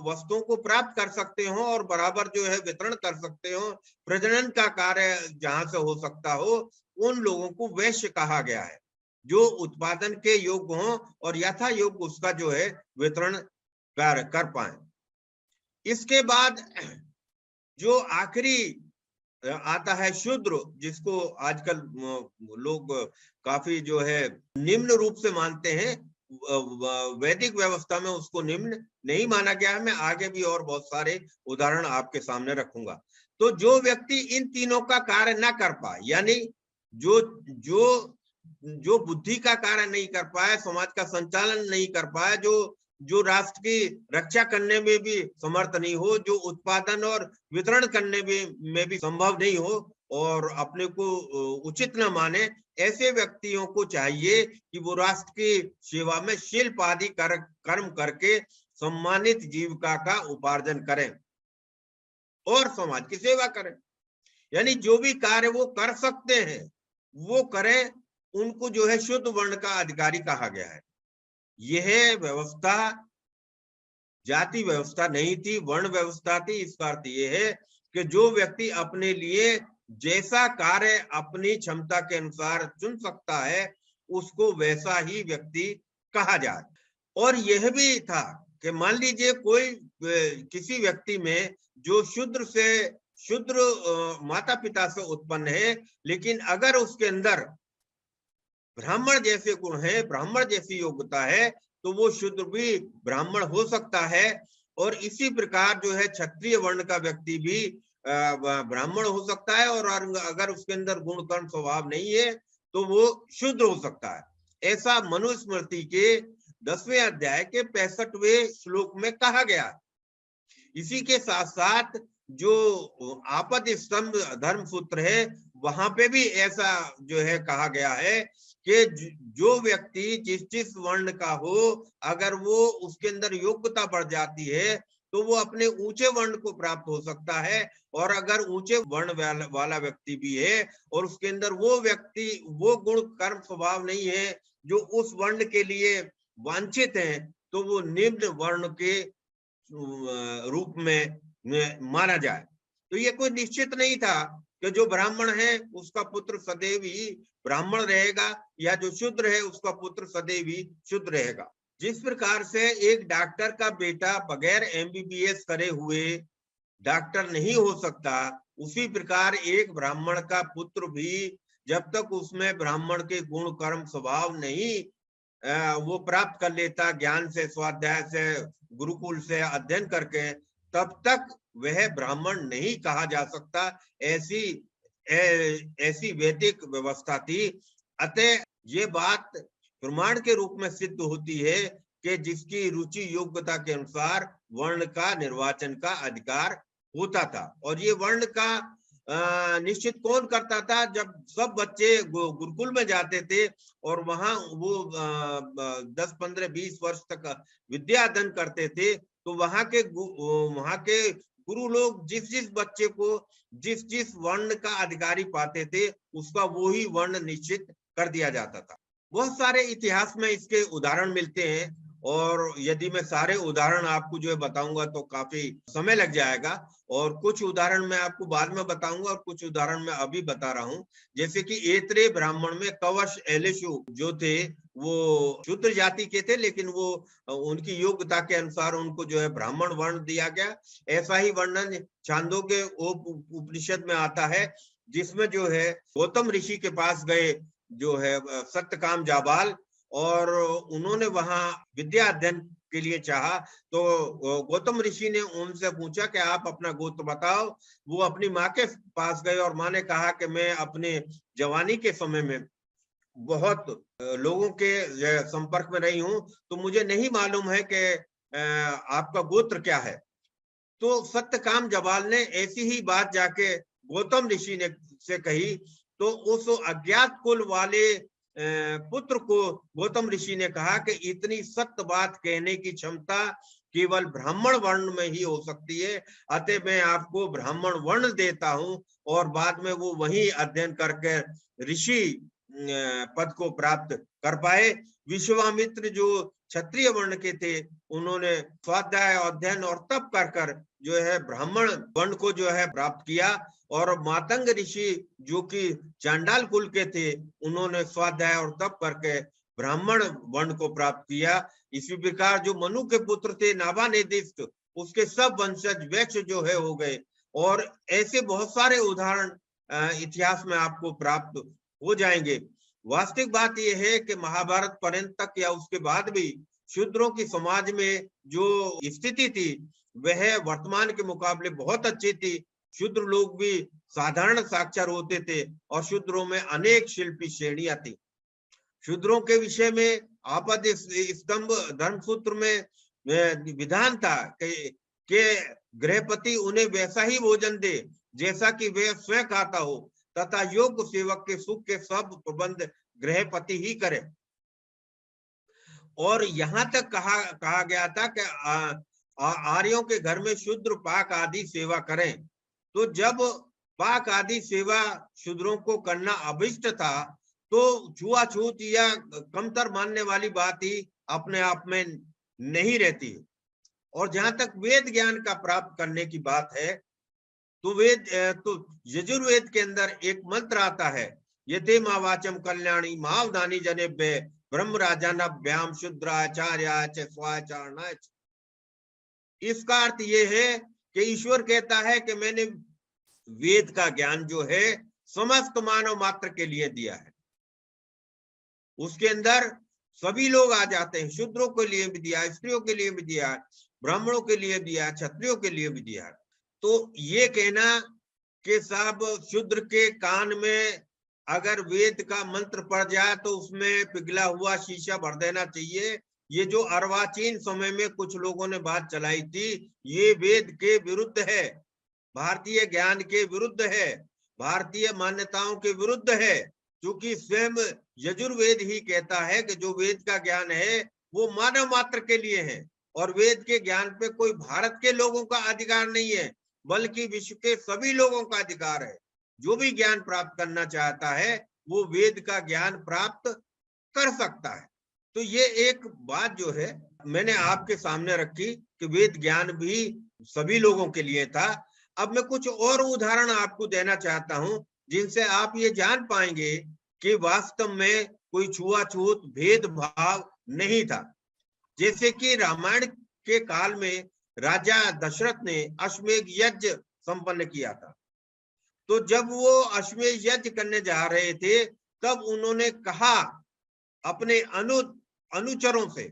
वस्तुओं को प्राप्त कर सकते हो और बराबर जो है वितरण कर सकते हो, प्रजनन का कार्य जहां से हो सकता हो, उन लोगों को वैश्य कहा गया है, जो उत्पादन के योग्य हो और यथा योग्य उसका जो है वितरण कार्य कर पाए। इसके बाद जो आखिरी आता है शूद्र, जिसको आजकल लोग काफी जो है निम्न रूप से मानते हैं। वैदिक व्यवस्था में उसको निम्न नहीं माना गया है। मैं आगे भी और बहुत सारे उदाहरण आपके सामने रखूंगा। तो जो व्यक्ति इन तीनों का कार्य ना कर पाए, यानी जो जो जो बुद्धि का कार्य नहीं कर पाए, समाज का संचालन नहीं कर पाए, जो राष्ट्र की रक्षा करने में भी समर्थ नहीं हो, जो उत्पादन और वितरण करने में भी संभव नहीं हो और अपने को उचित न माने, ऐसे व्यक्तियों को चाहिए कि वो राष्ट्र की सेवा में शिल्प आदि कर्म करके सम्मानित जीविका का उपार्जन करें और समाज की सेवा करें। यानी जो भी कार्य वो कर सकते हैं वो करें, उनको जो है शुद्ध वर्ण का अधिकारी कहा गया है। यह व्यवस्था जाति व्यवस्था नहीं थी, वर्ण व्यवस्था थी। इसका अर्थ यह है कि जो व्यक्ति अपने लिए जैसा कार्य अपनी क्षमता के अनुसार चुन सकता है, उसको वैसा ही व्यक्ति कहा जाए। और यह भी था कि मान लीजिए कोई किसी व्यक्ति में जो शूद्र माता पिता से उत्पन्न है, लेकिन अगर उसके अंदर ब्राह्मण जैसे गुण है, ब्राह्मण जैसी योग्यता है, तो वो शूद्र भी ब्राह्मण हो सकता है। और इसी प्रकार जो है क्षत्रिय वर्ण का व्यक्ति भी ब्राह्मण हो सकता है, और अगर उसके अंदर गुण कर्म स्वभाव नहीं है तो वो शूद्र हो सकता है। ऐसा मनुस्मृति के 10वें अध्याय के 65वें श्लोक में कहा गया। इसी के साथ साथ जो आपद स्तंभ धर्म सूत्र है, वहां पे भी ऐसा जो है कहा गया है कि जो व्यक्ति जिस वर्ण का हो, अगर वो उसके अंदर योग्यता बढ़ जाती है तो वो अपने ऊंचे वर्ण को प्राप्त हो सकता है। और अगर ऊंचे वर्ण वाला व्यक्ति भी है और उसके अंदर वो व्यक्ति वो गुण कर्म स्वभाव नहीं है जो उस वर्ण के लिए वांछित है, तो वो निम्न वर्ण के रूप में माना जाए। तो ये कोई निश्चित नहीं था कि जो ब्राह्मण है उसका पुत्र सदैव ही ब्राह्मण रहेगा या जो शूद्र है उसका पुत्र सदैव ही शूद्र रहेगा। जिस प्रकार से एक डॉक्टर का बेटा बगैर एमबीबीएस करे हुए डॉक्टर नहीं हो सकता, उसी प्रकार एक ब्राह्मण का पुत्र भी जब तक उसमें ब्राह्मण के गुण कर्म स्वभाव नहीं वो प्राप्त कर लेता ज्ञान से, स्वाध्याय से, गुरुकुल से अध्ययन करके, तब तक वह ब्राह्मण नहीं कहा जा सकता। ऐसी वैदिक व्यवस्था थी। अतः ये बात प्रमाण के रूप में सिद्ध होती है कि जिसकी रुचि योग्यता के अनुसार वर्ण का निर्वाचन का अधिकार होता था। और ये वर्ण का निश्चित कौन करता था? जब सब बच्चे गुरुकुल में जाते थे और वहां वो 10, 15, 20 वर्ष तक विद्या अध्ययन करते थे, तो वहां के गुरु लोग जिस जिस बच्चे को जिस जिस वर्ण का अधिकारी पाते थे उसका वो ही वर्ण निश्चित कर दिया जाता था। बहुत सारे इतिहास में इसके उदाहरण मिलते हैं और यदि मैं सारे उदाहरण आपको जो है बताऊंगा तो काफी समय लग जाएगा। और कुछ उदाहरण मैं आपको बाद में बताऊंगा और कुछ उदाहरण मैं अभी बता रहा हूं। जैसे कि ऐत्रेय ब्राह्मण में कवश एलेशु जो थे वो शूद्र जाति के थे, लेकिन वो उनकी योग्यता के अनुसार उनको जो है ब्राह्मण वर्ण दिया गया। ऐसा ही वर्णन छांदोग्य उपनिषद में आता है, जिसमें जो है गौतम ऋषि के पास गए जो है सत्यकाम जाबाल, और उन्होंने वहां विद्या अध्ययन के लिए चाहा। तो गौतम ऋषि ने उनसे पूछा कि आप अपना गोत्र बताओ। वो अपनी माँ के पास गए और माँ ने कहा कि मैं अपने जवानी के समय में बहुत लोगों के संपर्क में रही हूं, तो मुझे नहीं मालूम है कि आपका गोत्र क्या है। तो सत्यकाम जबाल ने ऐसी ही बात जाके गौतम ऋषि ने से कही। तो उस अज्ञात कुल वाले पुत्र को गौतम ऋषि ने कहा कि इतनी सत्य बात कहने की क्षमता केवल ब्राह्मण वर्ण में ही हो सकती है, अतः मैं आपको ब्राह्मण वर्ण देता हूं। और बाद में वो वही अध्ययन करके ऋषि पद को प्राप्त कर पाए। विश्वामित्र जो क्षत्रिय वर्ण के थे, उन्होंने स्वाध्याय अध्ययन और तप कर कर जो है ब्राह्मण वर्ण को जो है प्राप्त किया। और मातंग ऋषि जो कि चांडाल कुल के थे, उन्होंने स्वाध्याय और तप करके ब्राह्मण वर्ण को प्राप्त किया। इसी प्रकार जो मनु के पुत्र थे नाभानेदिष्ट, उसके सब वंशज वैश्य जो है हो गए। और ऐसे बहुत सारे उदाहरण इतिहास में आपको प्राप्त हो जाएंगे। वास्तविक बात यह है कि महाभारत पर्यंत तक या उसके बाद भी शूद्रों की समाज में जो स्थिति थी वह वर्तमान के मुकाबले बहुत अच्छी थी। शूद्र लोग भी साधारण साक्षर होते थे और शूद्रों में अनेक शिल्पी श्रेणियां थी। शूद्रों के विषय में आपद स्तंभ धर्मसूत्र में विधान था कि गृहपति उन्हें वैसा ही भोजन दे जैसा कि वह स्वयं खाता हो, तथा योग्य सेवक के सुख के सब प्रबंध गृहपति ही करे। और यहाँ तक कहा गया था कि आर्यों के घर में शूद्र पाक आदि सेवा करें। तो जब पाक आदि सेवा शूद्रों को करना अभिष्ट था, तो छुआछूत या कमतर मानने वाली बात ही अपने आप में नहीं रहती। और जहां तक वेद ज्ञान का प्राप्त करने की बात है, तो यजुर्वेद के अंदर एक मंत्र आता है, यथे मावाचम कल्याणी मावदानी जनेभ्य ब्रह्म राजानभ्याम शूद्राचार्य स्वाचारण। इसका अर्थ ये है कि ईश्वर कहता है कि मैंने वेद का ज्ञान जो है समस्त मानव मात्र के लिए दिया है। उसके अंदर सभी लोग आ जाते हैं, शूद्रों के लिए भी दिया, स्त्रियों के लिए भी दिया, ब्राह्मणों के लिए दिया, क्षत्रियों के लिए भी दिया। तो ये कहना कि साहब शूद्र के कान में अगर वेद का मंत्र पड़ जाए तो उसमें पिघला हुआ शीशा भर देना चाहिए, ये जो अर्वाचीन समय में कुछ लोगों ने बात चलाई थी, ये वेद के विरुद्ध है, भारतीय ज्ञान के विरुद्ध है, भारतीय मान्यताओं के विरुद्ध है। क्योंकि स्वयं यजुर्वेद ही कहता है कि जो वेद का ज्ञान है वो मानव मात्र के लिए है। और वेद के ज्ञान पे कोई भारत के लोगों का अधिकार नहीं है, बल्कि विश्व के सभी लोगों का अधिकार है। जो भी ज्ञान प्राप्त करना चाहता है वो वेद का ज्ञान प्राप्त कर सकता है। तो ये एक बात जो है मैंने आपके सामने रखी कि वेद ज्ञान भी सभी लोगों के लिए था। अब मैं कुछ और उदाहरण आपको देना चाहता हूं जिनसे आप ये जान पाएंगे कि वास्तव में कोई छुआछूत भेदभाव नहीं था। जैसे कि रामायण के काल में राजा दशरथ ने अश्वमेध यज्ञ संपन्न किया था। तो जब वो अश्वमेध यज्ञ करने जा रहे थे तब उन्होंने कहा अपने अनुचरों से,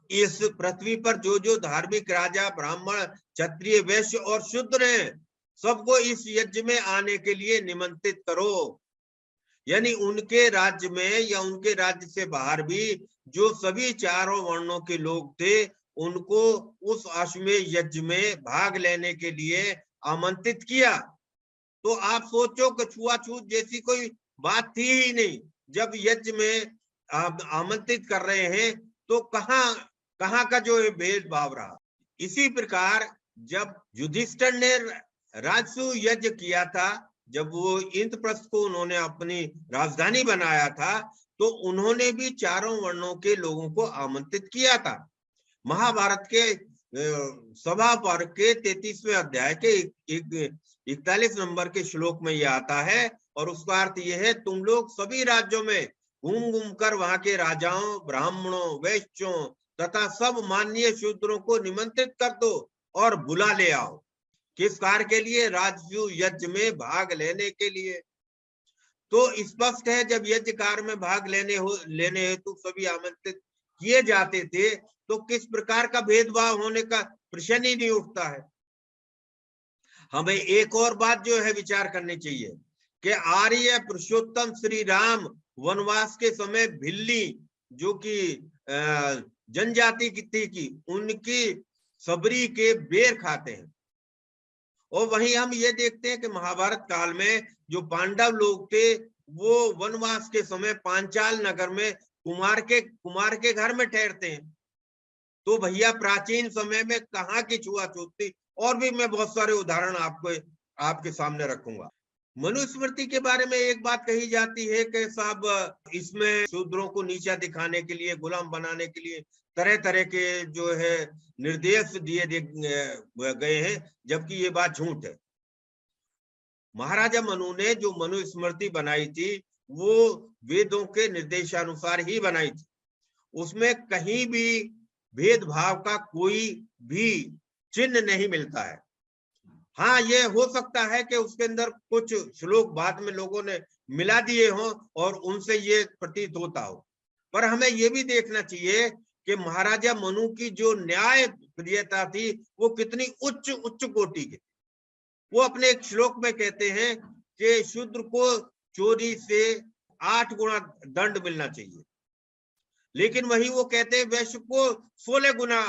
इस पृथ्वी पर जो जो धार्मिक राजा, ब्राह्मण, क्षत्रिय, वैश्य और शूद्र हैं, सबको इस यज्ञ में आने के लिए निमंत्रित करो। यानी उनके राज्य में या उनके राज्य से बाहर भी जो सभी चारों वर्णों के लोग थे उनको उस अश्वमेध यज्ञ में भाग लेने के लिए आमंत्रित किया। तो आप सोचो कि छुआछूत जैसी कोई बात थी ही नहीं। जब यज्ञ में आमंत्रित कर रहे हैं तो कहां का जो भेदभाव रहा। इसी प्रकार जब युधिष्ठिर ने राजसूय यज्ञ किया था, जब वो इंद्रप्रस्थ को उन्होंने अपनी राजधानी बनाया था, तो उन्होंने भी चारों वर्णों के लोगों को आमंत्रित किया था। महाभारत के सभा पर्व के 33वें अध्याय के 41 नंबर के श्लोक में यह आता है, और उसका अर्थ यह है, तुम लोग सभी राज्यों में घूम घूम कर वहां के राजाओं, ब्राह्मणों, वैश्यों तथा सब माननीय शूद्रों को निमंत्रित कर दो और बुला ले आओ। किस कार्य के लिए? राजसूय यज्ञ में भाग लेने के लिए। तो स्पष्ट है जब यज्ञ कार्य में भाग लेने हेतु सभी आमंत्रित किए जाते थे तो किस प्रकार का भेदभाव होने का प्रश्न ही नहीं उठता है। हमें एक और बात जो है विचार करनी चाहिए कि आर्य पुरुषोत्तम श्री राम वनवास के समय भिल्ली जो कि जनजाति की उनकी सबरी के बेर खाते हैं। और वहीं हम ये देखते हैं कि महाभारत काल में जो पांडव लोग थे वो वनवास के समय पांचाल नगर में कुमार के घर में ठहरते हैं। तो भैया प्राचीन समय में कहाँ की छुआछूत थी। और भी मैं बहुत सारे उदाहरण आपके सामने रखूंगा। मनुस्मृति के बारे में एक बात कही जाती है कि साहब इसमें शूद्रों को नीचा दिखाने के लिए, गुलाम बनाने के लिए तरह तरह के जो है निर्देश दिए गए हैं, जबकि ये बात झूठ है। महाराजा मनु ने जो मनुस्मृति बनाई थी वो वेदों के निर्देशानुसार ही बनाई थी। उसमें कहीं भी भेदभाव का कोई भी चिन्ह नहीं मिलता है। हाँ, ये हो सकता है कि उसके अंदर कुछ श्लोक बाद में लोगों ने मिला दिए हों और उनसे ये प्रतीत होता हो, पर हमें ये भी देखना चाहिए कि महाराजा मनु की जो न्याय प्रियता थी वो कितनी उच्च कोटि की। वो अपने एक श्लोक में कहते हैं कि शूद्र को चोरी से 8 गुना दंड मिलना चाहिए, लेकिन वही वो कहते हैं वैश्य को 16 गुना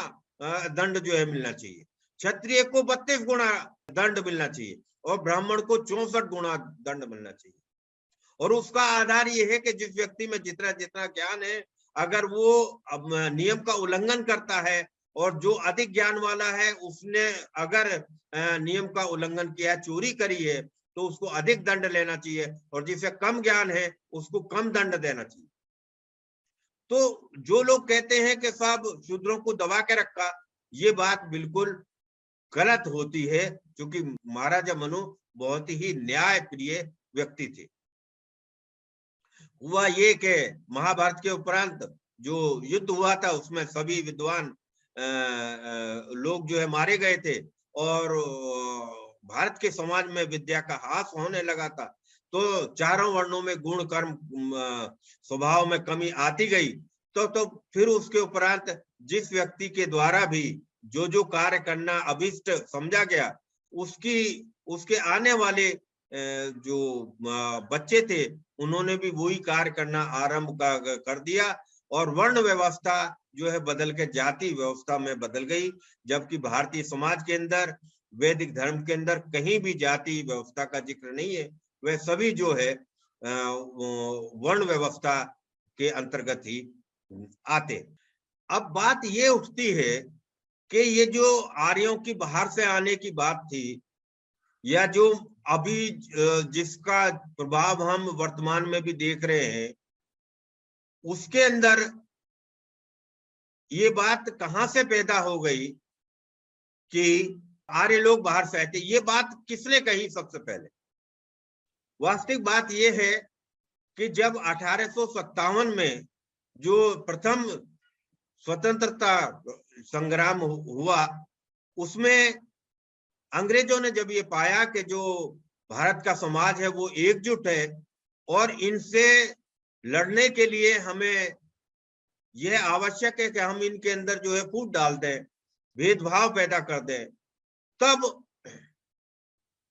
दंड जो है मिलना चाहिए, क्षत्रिय को 32 गुना दंड मिलना चाहिए और ब्राह्मण को 64 गुना दंड मिलना चाहिए। और उसका आधार यह है कि जिस व्यक्ति में जितना जितना ज्ञान है, अगर वो नियम का उल्लंघन करता है और जो अधिक ज्ञान वाला है उसने अगर नियम का उल्लंघन किया, चोरी करी है, तो उसको अधिक दंड लेना चाहिए, और जिसे कम ज्ञान है उसको कम दंड देना चाहिए। तो जो लोग कहते हैं कि साहब शूद्रों को दबा के रखा, ये बात बिल्कुल गलत होती है, क्योंकि महाराजा मनु बहुत ही न्याय प्रिय व्यक्ति थे। हुआ ये कि महाभारत के उपरांत जो युद्ध हुआ था उसमें सभी विद्वान लोग जो है मारे गए थे और भारत के समाज में विद्या का ह्रास होने लगा था। तो चारों वर्णों में गुण कर्म स्वभाव में कमी आती गई। तो फिर उसके उपरांत जिस व्यक्ति के द्वारा भी जो कार्य करना अभिष्ट समझा गया, उसके आने वाले जो बच्चे थे उन्होंने भी वही कार्य करना आरंभ कर दिया और वर्ण व्यवस्था जो है बदल के जाति व्यवस्था में बदल गई। जबकि भारतीय समाज के अंदर, वैदिक धर्म के अंदर कहीं भी जाति व्यवस्था का जिक्र नहीं है। वह सभी जो है वर्ण व्यवस्था के अंतर्गत ही आते। अब बात ये उठती है कि ये जो आर्यों की बाहर से आने की बात थी, या जो अभी जिसका प्रभाव हम वर्तमान में भी देख रहे हैं, उसके अंदर ये बात कहां से पैदा हो गई कि आर्य लोग बाहर से आए थे? ये बात किसने कही सबसे पहले? वास्तविक बात ये है कि जब 1857 में जो प्रथम स्वतंत्रता संग्राम हुआ, उसमें अंग्रेजों ने जब ये पाया कि जो भारत का समाज है वो एकजुट है और इनसे लड़ने के लिए हमें यह आवश्यक है कि हम इनके अंदर जो है फूट डाल दें, भेदभाव पैदा कर दें, तब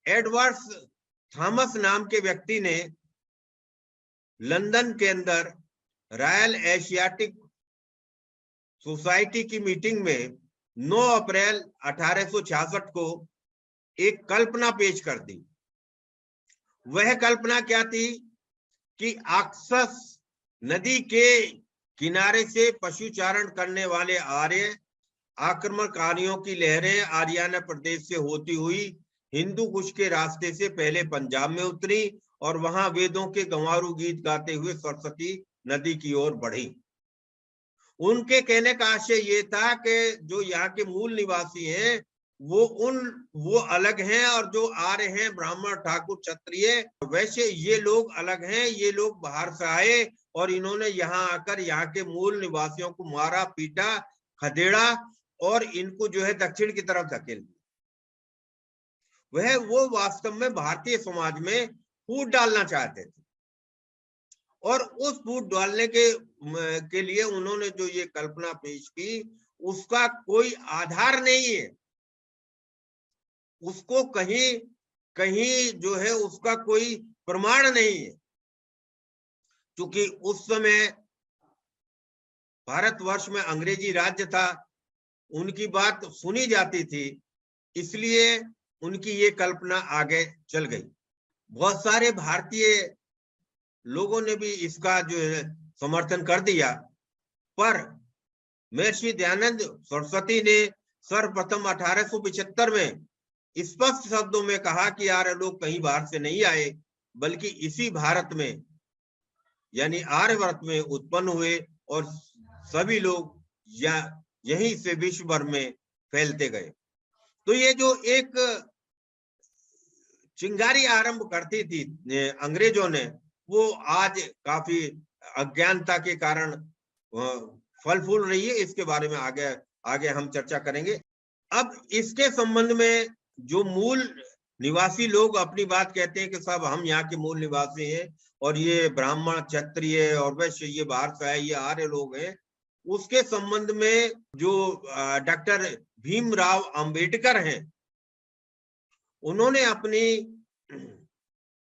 एडवर्ड्स थॉमस नाम के व्यक्ति ने लंदन के अंदर रॉयल एशियाटिक सोसाइटी की मीटिंग में 9 अप्रैल 1866 को एक कल्पना पेश कर दी। वह कल्पना क्या थी कि अक्सस नदी के किनारे से पशुचारण करने वाले आर्य आक्रमणकारियों की लहरें आरियाना प्रदेश से होती हुई हिंदू कुश के रास्ते से पहले पंजाब में उतरी और वहां वेदों के गंवारू गीत गाते हुए सरस्वती नदी की ओर बढ़ी। उनके कहने का आशय ये था कि जो यहाँ के मूल निवासी हैं वो अलग हैं, और जो आर्य हैं ब्राह्मण ठाकुर क्षत्रिय वैश्य, ये लोग अलग हैं। ये लोग बाहर से आए और इन्होंने यहाँ आकर यहाँ के मूल निवासियों को मारा, पीटा, खदेड़ा और इनको जो है दक्षिण की तरफ धकेल दिया। वो वास्तव में भारतीय समाज में फूट डालना चाहते थे, और उस फूट डालने के लिए उन्होंने जो ये कल्पना पेश की, उसका कोई आधार नहीं है, उसको कहीं कहीं जो है उसका कोई प्रमाण नहीं है। क्योंकि उस समय भारतवर्ष में अंग्रेजी राज्य था, उनकी बात सुनी जाती थी, इसलिए उनकी ये कल्पना आगे चल गई। बहुत सारे भारतीय लोगों ने भी इसका जो है समर्थन कर दिया, पर महर्षि दयानंद सरस्वती ने सर्वप्रथम 1875 में स्पष्ट शब्दों में कहा कि आर्य लोग कहीं बाहर से नहीं आए, बल्कि इसी भारत में यानी आर्यवर्त में उत्पन्न हुए और सभी लोग यहीं से विश्व भर में फैलते गए। तो ये जो एक चिंगारी आरंभ करती थी अंग्रेजों ने, वो आज काफी अज्ञानता के कारण फल फूल रही है। इसके बारे में आगे हम चर्चा करेंगे। अब इसके संबंध में जो मूल निवासी लोग अपनी बात कहते हैं कि साहब हम यहाँ के मूल निवासी हैं और ये ब्राह्मण क्षत्रिय और वैश्य ये बाहर से आए, ये आर्य लोग हैं, उसके संबंध में जो डॉक्टर भीमराव अंबेडकर हैं, उन्होंने अपनी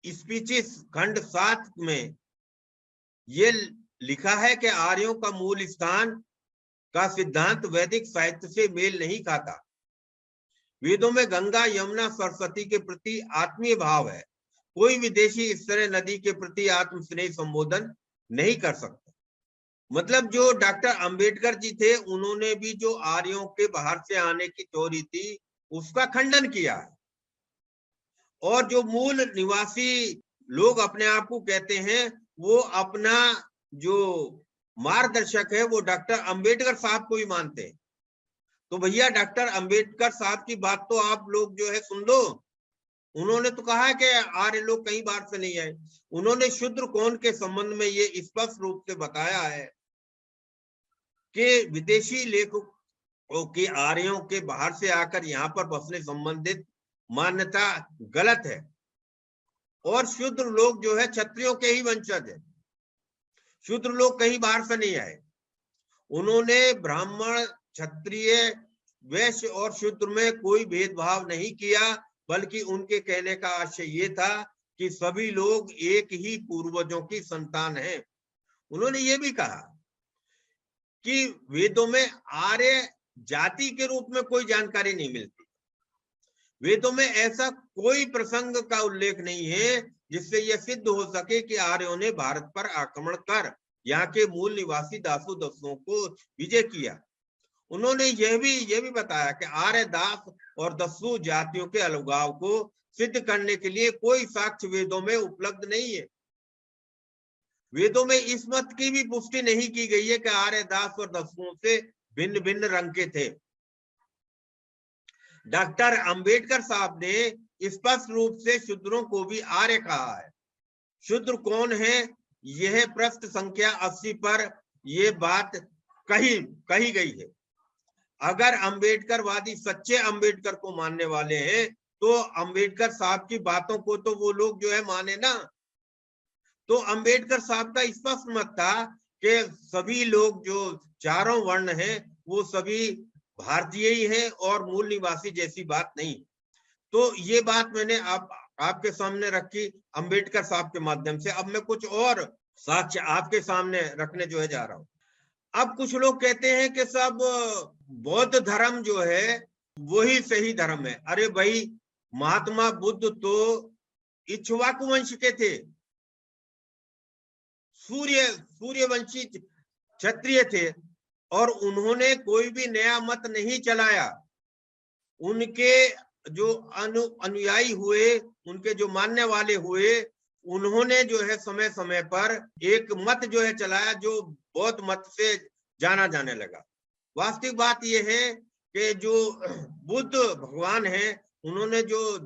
स्पीचेस खंड 7 में ये लिखा है कि आर्यों का मूल स्थान का सिद्धांत वैदिक साहित्य से मेल नहीं खाता। वेदों में गंगा, यमुना, सरस्वती के प्रति आत्मीय भाव है। कोई विदेशी इस तरह नदी के प्रति आत्म स्नेह संबोधन नहीं कर सकता। मतलब जो डॉक्टर अंबेडकर जी थे, उन्होंने भी जो आर्यों के बाहर से आने की थ्योरी थी उसका खंडन किया है, और जो मूल निवासी लोग अपने आप को कहते हैं, वो अपना जो मार्गदर्शक है वो डॉक्टर अंबेडकर साहब को ही मानते हैं। तो भैया डॉक्टर अंबेडकर साहब की बात तो आप लोग जो है सुन लो। उन्होंने तो कहा कि आर्य लोग कहीं बाहर से नहीं आए। उन्होंने शूद्र कौन के संबंध में ये स्पष्ट रूप से बताया है कि विदेशी लेखकों के आर्यों के बाहर से आकर यहाँ पर बसने संबंधित मान्यता गलत है, और शूद्र लोग जो है क्षत्रियों के ही वंशज है। शूद्र लोग कहीं बाहर से नहीं आए। उन्होंने ब्राह्मण, क्षत्रिय, वैश्य और शूद्र में कोई भेदभाव नहीं किया, बल्कि उनके कहने का आशय ये था कि सभी लोग एक ही पूर्वजों की संतान हैं। उन्होंने ये भी कहा कि वेदों में आर्य जाति के रूप में कोई जानकारी नहीं मिलती। वेदों में ऐसा कोई प्रसंग का उल्लेख नहीं है जिससे यह सिद्ध हो सके कि आर्यों ने भारत पर आक्रमण कर यहाँ के मूल निवासी दासों दस्युओं को विजय किया। उन्होंने यह भी बताया कि आर्य दास और दस्यु जातियों के अलगाव को सिद्ध करने के लिए कोई साक्ष्य वेदों में उपलब्ध नहीं है। वेदों में इस मत की भी पुष्टि नहीं की गई है कि आर्य दास और दस्युओं से भिन्न भिन्न रंग के थे। डॉक्टर अंबेडकर साहब ने स्पष्ट रूप से शूद्रों को भी आर्य कहा है। शूद्र कौन है, यह प्रश्न संख्या 80 पर यह बात कही गई है। अगर अंबेडकरवादी सच्चे अंबेडकर को मानने वाले हैं तो अंबेडकर साहब की बातों को तो वो लोग जो है माने ना। तो अंबेडकर साहब का स्पष्ट मत था कि सभी लोग जो चारों वर्ण हैं वो सभी भारतीय ही हैं और मूल निवासी जैसी बात नहीं। तो ये बात मैंने आपके सामने रखी अंबेडकर साहब के माध्यम से। अब मैं कुछ और साक्ष्य आपके सामने रखने जो है जा रहा हूं। अब कुछ लोग कहते हैं कि सब बौद्ध धर्म जो है वही सही धर्म है। अरे भाई, महात्मा बुद्ध तो इक्ष्वाकु वंश के थे, सूर्यवंशी क्षत्रिय थे, और उन्होंने कोई भी नया मत नहीं चलाया। उनके जो अनुयायी हुए, उनके जो मानने वाले हुए, उन्होंने जो है समय समय पर एक मत जो है चलाया जो बौद्ध मत से जाना जाने लगा। वास्तविक बात यह है कि जो बुद्ध भगवान है, उन्होंने जो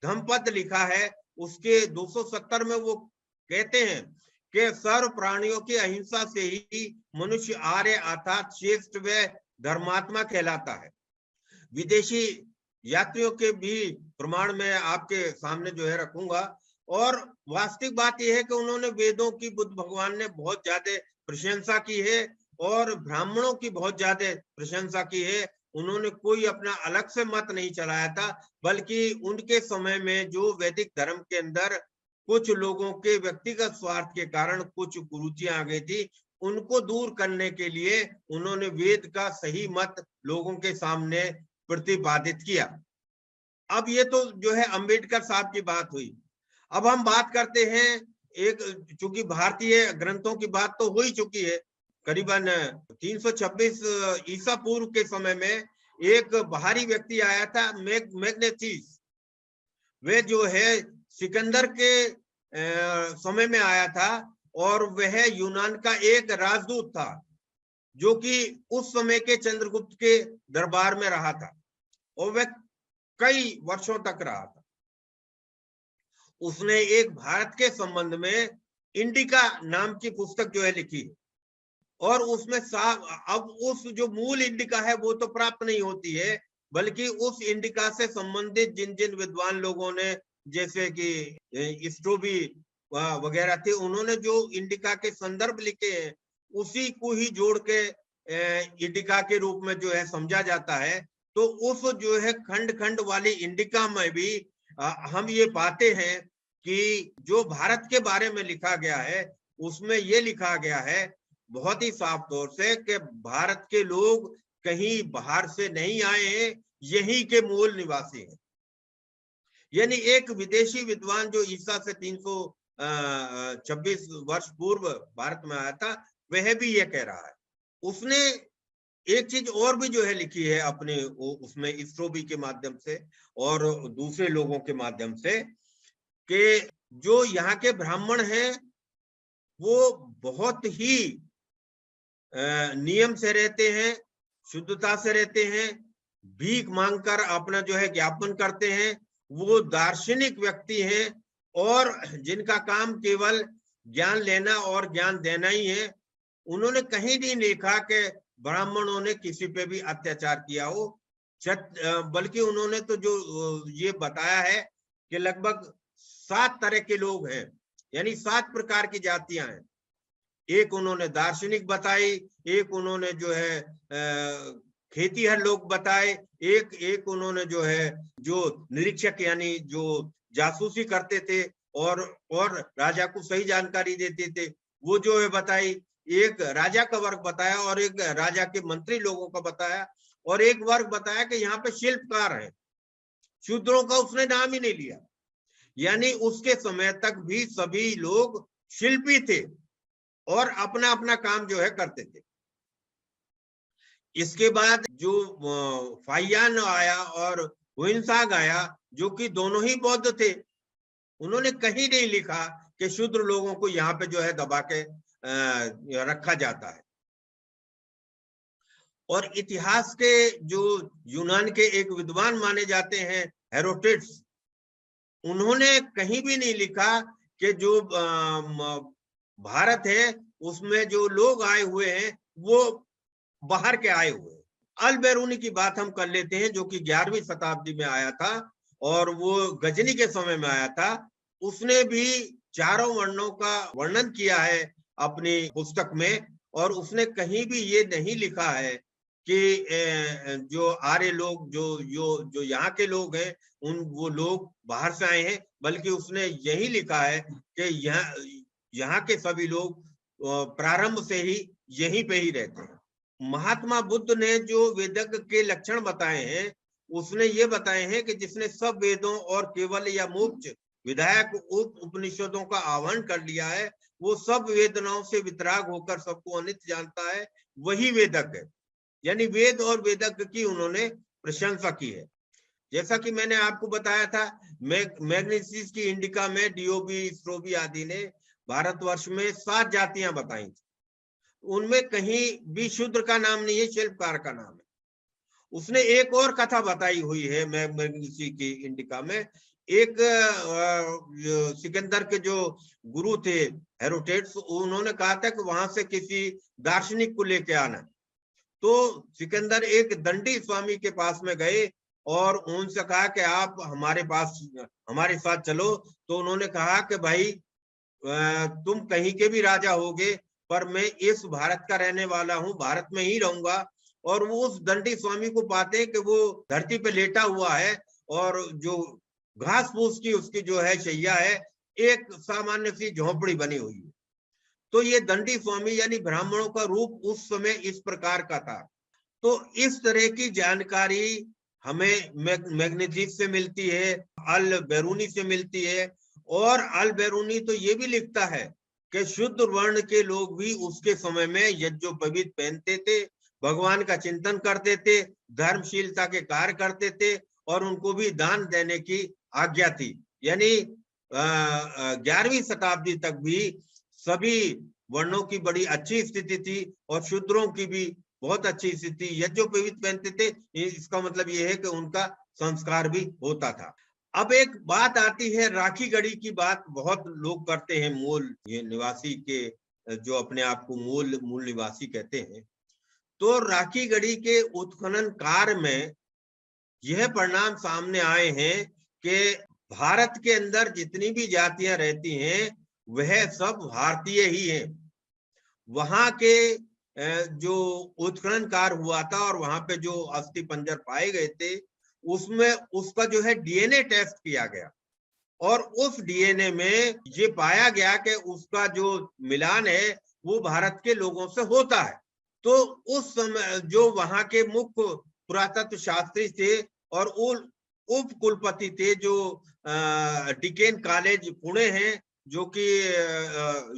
धम्मपद लिखा है उसके 270 में वो कहते हैं कि सर्व प्राणियों की अहिंसा से ही मनुष्य आर्य अर्थात श्रेष्ठ व धर्मात्मा कहलाता है। विदेशी यात्रियों के भी प्रमाण में आपके सामने जो है रखूंगा। और वास्तविक बात यह है कि उन्होंने वेदों की बुद्ध भगवान ने बहुत ज्यादा प्रशंसा की है और ब्राह्मणों की बहुत ज्यादा प्रशंसा की है। उन्होंने कोई अपना अलग से मत नहीं चलाया था, बल्कि उनके समय में जो वैदिक धर्म के अंदर कुछ लोगों के व्यक्तिगत स्वार्थ के कारण कुछ कुरीतियां आ गई थी, उनको दूर करने के लिए उन्होंने वेद का सही मत लोगों के सामने प्रतिपादित किया। अब ये तो जो है अंबेडकर साहब की बात हुई। अब हम बात करते हैं एक, चूंकि भारतीय ग्रंथों की बात तो हो ही चुकी है, करीबन 326 ईसा पूर्व के समय में एक बाहरी व्यक्ति आया था, मैग्नेथिस। वे जो है सिकंदर के समय में आया था और वह यूनान का एक राजदूत था जो कि उस समय के चंद्रगुप्त के दरबार में रहा था और वह कई वर्षों तक रहा था। उसने एक भारत के संबंध में इंडिका नाम की पुस्तक जो है लिखी, और उसमें अब उस जो मूल इंडिका है वो तो प्राप्त नहीं होती है, बल्कि उस इंडिका से संबंधित जिन जिन विद्वान लोगों ने, जैसे कि स्ट्रोबी वगैरह थे, उन्होंने जो इंडिका के संदर्भ लिखे हैं उसी को ही जोड़ के इंडिका के रूप में जो है समझा जाता है। तो उस जो है खंड खंड वाली इंडिका में भी हम ये पाते हैं कि जो भारत के बारे में लिखा गया है उसमें ये लिखा गया है बहुत ही साफ तौर से कि भारत के लोग कहीं बाहर से नहीं आए हैं, यहीं के मूल निवासी हैं। यानी एक विदेशी विद्वान जो ईसा से 326 वर्ष पूर्व भारत में आया था, वह भी ये कह रहा है। उसने एक चीज और भी जो है लिखी है अपने उसमें स्ट्रोबी के माध्यम से और दूसरे लोगों के माध्यम से, कि जो यहाँ के ब्राह्मण हैं वो बहुत ही नियम से रहते हैं, शुद्धता से रहते हैं, भीख मांगकर अपना जो है ज्ञापन करते हैं, वो दार्शनिक व्यक्ति हैं और जिनका काम केवल ज्ञान लेना और ज्ञान देना ही है। उन्होंने कहीं नहीं लिखा कि ब्राह्मणों ने किसी पे भी अत्याचार किया हो, बल्कि उन्होंने तो जो ये बताया है कि लगभग 7 तरह के लोग हैं, यानी 7 प्रकार की जातियां हैं। एक उन्होंने दार्शनिक बताई, एक उन्होंने जो है खेतीहर लोग बताए, एक उन्होंने जो है जो निरीक्षक यानी जो जासूसी करते थे और राजा को सही जानकारी देते थे वो जो है बताई, एक राजा का वर्ग बताया और एक राजा के मंत्री लोगों का बताया, और एक वर्ग बताया कि यहाँ पे शिल्पकार है। शूद्रों का उसने नाम ही नहीं लिया। यानी उसके समय तक भी सभी लोग शिल्पी थे, और अपना अपना काम जो है करते थे। इसके बाद जो फाहियान आया और हुइनसांग आया, जो कि दोनों ही बौद्ध थे, उन्होंने कहीं नहीं लिखा कि शूद्र लोगों को यहाँ पे जो है दबा के रखा जाता है। और इतिहास के जो यूनान के एक विद्वान माने जाते हैं हेरोडेटस, उन्होंने कहीं भी नहीं लिखा कि जो भारत है उसमें जो लोग आए हुए हैं वो बाहर के आए हुए हैं। अल बैरूनी की बात हम कर लेते हैं, जो कि 11वीं शताब्दी में आया था और वो गजनी के समय में आया था। उसने भी चारों वर्णों का वर्णन किया है अपनी पुस्तक में, और उसने कहीं भी ये नहीं लिखा है कि जो आर्य लोग जो यहाँ के लोग हैं वो लोग बाहर से आए हैं, बल्कि उसने यही लिखा है कि यहाँ के सभी लोग प्रारंभ से ही यहीं पे ही रहते हैं। महात्मा बुद्ध ने जो वेदज्ञ के लक्षण बताए हैं, उसने ये बताए हैं कि जिसने सब वेदों और केवल या मोक्ष विधायक उपनिषदों का आह्वान कर लिया है, वो सब वेदनाओं से वितराग होकर सबको अनित्य जानता है, वही वेदज्ञ है। यानी वेद और वेदज्ञ की उन्होंने प्रशंसा की है। जैसा कि मैंने आपको बताया था, मैग्नीसिस की इंडिका में डीओबी, स्ट्रोबी आदि ने भारतवर्ष में 7 जातियां बताई थी। उनमें कहीं भी शूद्र का नाम नहीं है, शिल्पकार का नाम है। उसने एक और कथा बताई हुई है मैग्नीसी की इंडिका में। एक सिकंदर के जो गुरु थे हेरोडेटस, उन्होंने कहा था कि वहां से किसी दार्शनिक को लेके आना। तो सिकंदर एक दंडी स्वामी के पास में गए और उनसे कहा कि आप हमारे साथ चलो। तो उन्होंने कहा कि भाई तुम कहीं के भी राजा होगे, पर मैं इस भारत का रहने वाला हूं, भारत में ही रहूंगा। और वो उस दंडी स्वामी को पाते हैं कि वो धरती पे लेटा हुआ है और जो घास फूस की उसकी जो है शैया है, एक सामान्य सी झोंपड़ी बनी हुई है। तो ये दंडी स्वामी यानी ब्राह्मणों का रूप उस समय इस प्रकार का था। तो इस तरह की जानकारी हमें मैग्नीजिस से मिलती है, अल बैरूनी से मिलती है। और अल बैरूनी तो ये भी लिखता है कि शुद्ध वर्ण के लोग भी उसके समय में यज्ञोपवीत पहनते थे, भगवान का चिंतन करते थे, धर्मशीलता के कार्य करते थे, और उनको भी दान देने की आज्ञा थी। यानी 11वीं शताब्दी तक भी सभी वर्णों की बड़ी अच्छी स्थिति थी और शूद्रों की भी बहुत अच्छी स्थिति। यज्ञोपवीत पहनते थे, इसका मतलब ये है कि उनका संस्कार भी होता था। अब एक बात आती है राखी गढ़ी की बात, बहुत लोग करते हैं मूल ये निवासी के, जो अपने आप को मूल निवासी कहते हैं। तो राखी गढ़ी के उत्खनन कार्य में यह परिणाम सामने आए हैं कि भारत के अंदर जितनी भी जातियां रहती हैं वह सब भारतीय ही हैं। वहां के जो उत्खनन कार्य हुआ था और वहां पे जो अस्थि पंजर पाए गए थे, उसमें उसका जो है डीएनए टेस्ट किया गया और उस डीएनए में ये पाया गया कि उसका जो मिलान है वो भारत के लोगों से होता है। तो उस समय जो वहां के मुख्य पुरातत्व शास्त्री थे और उप कुलपति थे जो डिकेन कॉलेज पुणे है, जो कि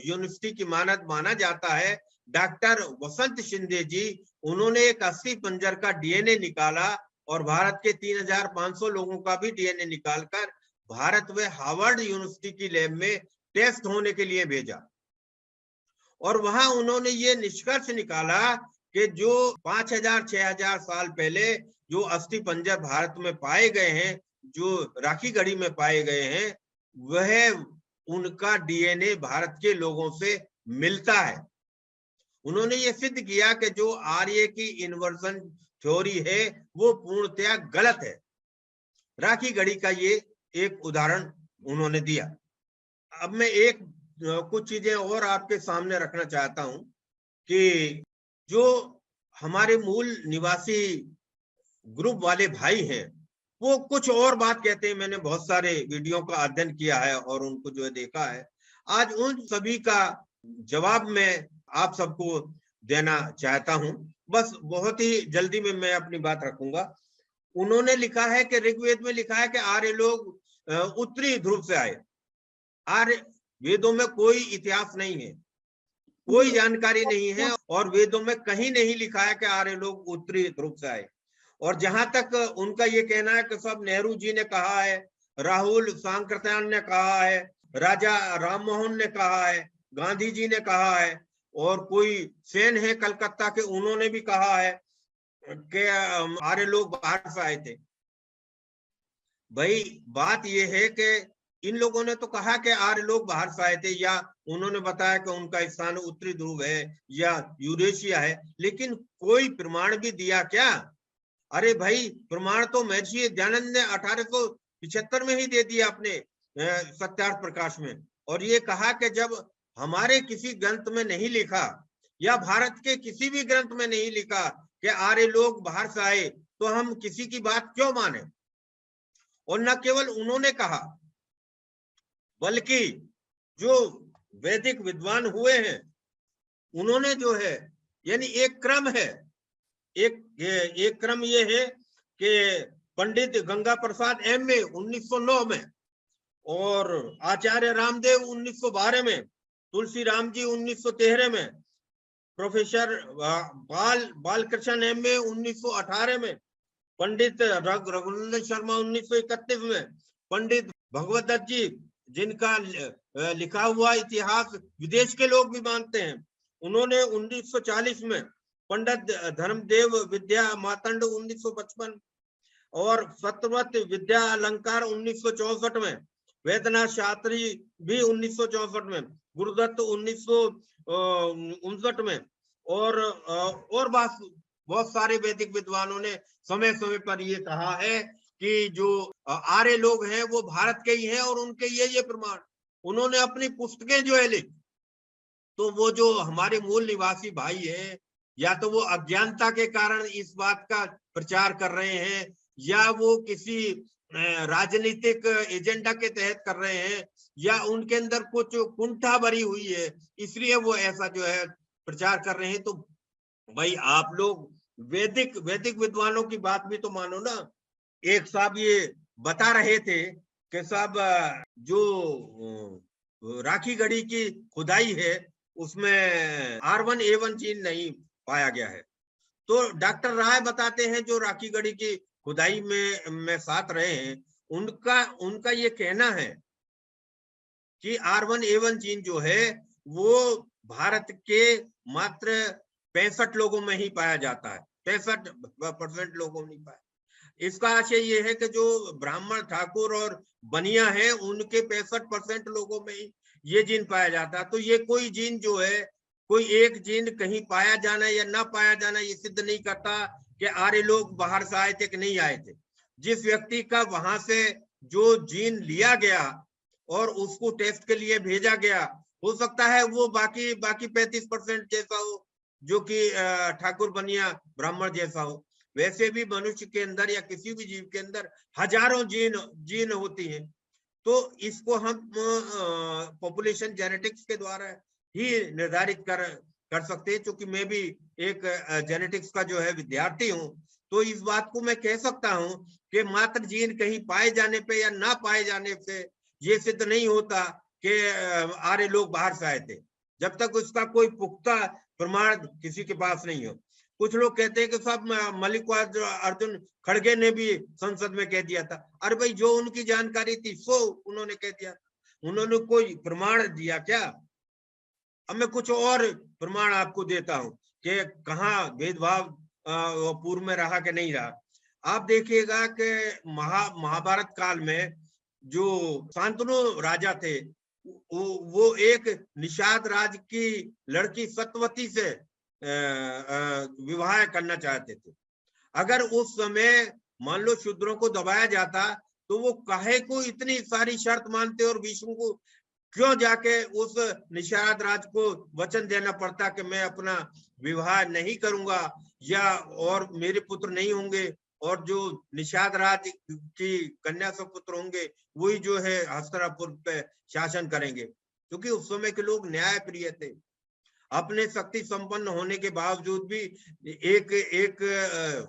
यूनिवर्सिटी की मानद माना जाता है, डॉक्टर वसंत शिंदे जी, उन्होंने एक अस्थि पंजर का डीएनए निकाला और भारत के 3500 लोगों का भी डीएनए निकालकर भारत में हार्वर्ड यूनिवर्सिटी की लैब में टेस्ट होने के लिए भेजा। और वहां उन्होंने ये निष्कर्ष निकाला कि जो 5000-6000 साल पहले जो अस्थि पंजर भारत में पाए गए हैं, जो राखी गढ़ी में पाए गए हैं, वह उनका डीएनए भारत के लोगों से मिलता है। उन्होंने ये सिद्ध किया कि जो आर्य की इन्वर्जन थ्योरी है वो पूर्णतया गलत है। राखी गढ़ी का ये एक उदाहरण उन्होंने दिया। अब मैं कुछ चीजें और आपके सामने रखना चाहता हूं कि जो हमारे मूल निवासी ग्रुप वाले भाई हैं वो कुछ और बात कहते हैं। मैंने बहुत सारे वीडियो का अध्ययन किया है और उनको जो है देखा है। आज उन सभी का जवाब मैं आप सबको देना चाहता हूं। बस बहुत ही जल्दी में मैं अपनी बात रखूंगा। उन्होंने लिखा है कि ऋग्वेद में लिखा है कि आर्य लोग उत्तरी ध्रुव से आए। आर्य वेदों में कोई इतिहास नहीं है। कोई जानकारी नहीं है और वेदों में कहीं नहीं लिखा है कि आर्य लोग उत्तरी ध्रुव से आए। और जहां तक उनका ये कहना है कि सब नेहरू जी ने कहा है, राहुल सांकृत्यायन ने कहा है, राजा राममोहन ने कहा है, गांधी जी ने कहा है, और कोई सेन है कलकत्ता के, उन्होंने भी कहा है कि आर्य लोग बाहर से आए थे। भाई बात यह है कि इन लोगों ने तो कहा कि आर्य लोग बाहर से आए थे, या उन्होंने बताया कि उनका स्थान उत्तरी ध्रुव है या यूरेशिया है, लेकिन कोई प्रमाण भी दिया क्या? अरे भाई प्रमाण तो महर्षि दयानंद ने 1875 में ही दे दिया अपने सत्यार्थ प्रकाश में, और ये कहा कि जब हमारे किसी ग्रंथ में नहीं लिखा या भारत के किसी भी ग्रंथ में नहीं लिखा कि आर्य लोग बाहर से आए, तो हम किसी की बात क्यों माने? और न केवल उन्होंने कहा, बल्कि जो वैदिक विद्वान हुए हैं उन्होंने जो है, यानी एक क्रम है, एक क्रम ये है कि पंडित गंगा प्रसाद एमए 1909 में, और आचार्य रामदेव 1912 में, तुलसी राम जी 1913 में, प्रोफेसर बालकृष्ण एमए 1918 में, पंडित रघुनंदन शर्मा 1931 में, पंडित भगवत दत्त जी जिनका लिखा हुआ इतिहास विदेश के लोग भी मानते हैं, उन्होंने 1940 में, पंडित धर्मदेव विद्या मातंड 1955, और सत्यवत विद्या अलंकार 1964 में, वैद्यनाथ शास्त्री भी 1964 में, गुरुदत्त 1959 में, और बहुत सारे वैदिक विद्वानों ने समय समय पर ये कहा है कि जो आर्य लोग हैं वो भारत के ही हैं, और उनके ये प्रमाण उन्होंने अपनी पुस्तकें जो है लिख। तो वो जो हमारे मूल निवासी भाई हैं, या तो वो अज्ञानता के कारण इस बात का प्रचार कर रहे हैं, या वो किसी राजनीतिक एजेंडा के तहत कर रहे हैं, या उनके अंदर कुछ कुंठा भरी हुई है, इसलिए वो ऐसा जो है प्रचार कर रहे हैं। तो भाई आप लोग वैदिक विद्वानों की बात भी तो मानो ना। एक साहब ये बता रहे थे कि साहब जो राखी गढ़ी की खुदाई है उसमें R1A1 जीन नहीं पाया गया है। तो डॉक्टर राय बताते हैं जो राखी गढ़ी की खुदाई में साथ रहे हैं, उनका ये कहना है कि R1A1 जीन जो है वो भारत के मात्र 65 लोगों में ही पाया जाता है, 65% लोगों में नहीं पाया। इसका आशय ये है कि जो ब्राह्मण ठाकुर और बनिया है उनके 65% लोगों में ही ये जीन पाया जाता है। तो ये कोई जीन जो है, कोई एक जीन कहीं पाया जाना या ना पाया जाना ये सिद्ध नहीं करता कि आर्य लोग बाहर से आए थे कि नहीं आए थे। जिस व्यक्ति का वहां से जो जीन लिया गया और उसको टेस्ट के लिए भेजा गया, हो सकता है वो बाकी 35% जैसा हो, जो कि ठाकुर बनिया ब्राह्मण जैसा हो। वैसे भी मनुष्य के अंदर या किसी भी जीव के अंदर हजारों जीन होती हैं। तो इसको हम पॉपुलेशन जेनेटिक्स के द्वारा ही निर्धारित कर सकते हैं। क्योंकि मैं भी एक जेनेटिक्स का जो है विद्यार्थी हूँ, तो इस बात को मैं कह सकता हूँ कि मात्र जीन कहीं पाए जाने पे या ना पाए जाने से ये सिद्ध नहीं होता कि आर्य लोग बाहर से आए थे, जब तक उसका कोई पुख्ता प्रमाण किसी के पास नहीं हो। कुछ लोग कहते हैं कि सब मल्लिकार्जुन खड़गे ने भी संसद में कह दिया था। अरे भाई जो उनकी जानकारी थी सो उन्होंने कह दिया, उन्होंने कोई प्रमाण दिया क्या? अब मैं कुछ और प्रमाण आपको देता हूं कि कहाँ भेदभाव पूर्व में रहा कि नहीं रहा। आप देखिएगा कि महाभारत काल में जो शांतनु राजा थे, वो एक निषाद राज की लड़की सत्यवती से विवाह करना चाहते थे। अगर उस समय मान लो शूद्रों को दबाया जाता तो वो काहे को इतनी सारी शर्त मानते और भीष्म को क्यों जाके उस निषाद राज को वचन देना पड़ता कि मैं अपना विवाह नहीं करूंगा या और मेरे पुत्र नहीं होंगे, और जो निषाद राज की कन्या से पुत्र होंगे वही जो है हस्तिनापुर पे शासन करेंगे। क्योंकि उस समय के लोग न्याय प्रिय थे। अपने शक्ति संपन्न होने के बावजूद भी एक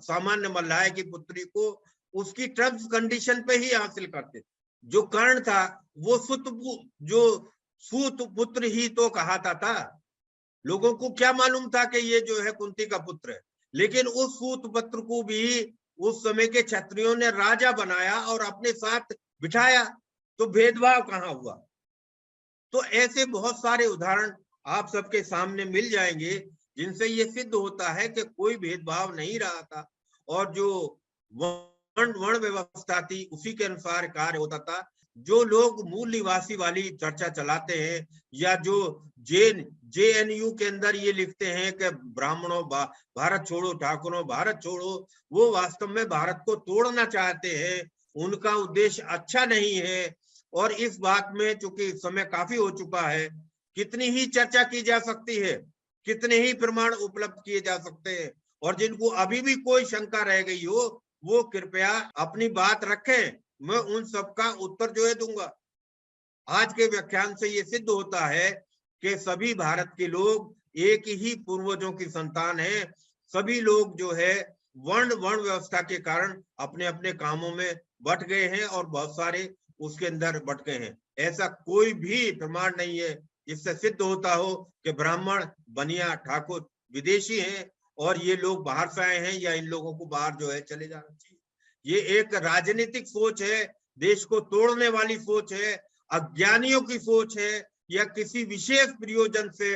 सामान्य मल्लाह की पुत्री को उसकी टर्म्स कंडीशन पे ही हासिल करते। जो कर्ण था वो सूत पुत्र ही तो कहाता था। लोगों को क्या मालूम था कि ये जो है कुंती का पुत्र है, लेकिन उस सूत पुत्र को भी उस समय के क्षत्रियों ने राजा बनाया और अपने साथ बिठाया, तो भेदभाव कहाँ हुआ। तो ऐसे बहुत सारे उदाहरण आप सबके सामने मिल जाएंगे जिनसे ये सिद्ध होता है कि कोई भेदभाव नहीं रहा था, और जो वर्ण व्यवस्था थी उसी के अनुसार कार्य होता था। जो लोग मूल निवासी वाली चर्चा चलाते हैं, या जो जेएनयू के अंदर ये लिखते हैं कि ब्राह्मणों भारत छोड़ो, ठाकुरों भारत छोड़ो, वो वास्तव में भारत को तोड़ना चाहते हैं। उनका उद्देश्य अच्छा नहीं है। और इस बात में चूंकि समय काफी हो चुका है, कितनी ही चर्चा की जा सकती है, कितने ही प्रमाण उपलब्ध किए जा सकते हैं, और जिनको अभी भी कोई शंका रह गई हो वो कृपया अपनी बात रखें, मैं उन सबका उत्तर जो है दूंगा। आज के व्याख्यान से ये सिद्ध होता है कि सभी भारत के लोग एक ही पूर्वजों की संतान हैं। सभी लोग जो है वर्ण व्यवस्था के कारण अपने अपने कामों में बट गए हैं, और बहुत सारे उसके अंदर बट गए हैं। ऐसा कोई भी प्रमाण नहीं है जिससे सिद्ध होता हो कि ब्राह्मण, बनिया, ठाकुर विदेशी हैं और ये लोग बाहर से आए हैं, या इन लोगों को बाहर जो है चले जाना चाहिए। ये एक राजनीतिक सोच है, देश को तोड़ने वाली सोच है, अज्ञानियों की सोच है, या किसी विशेष प्रयोजन से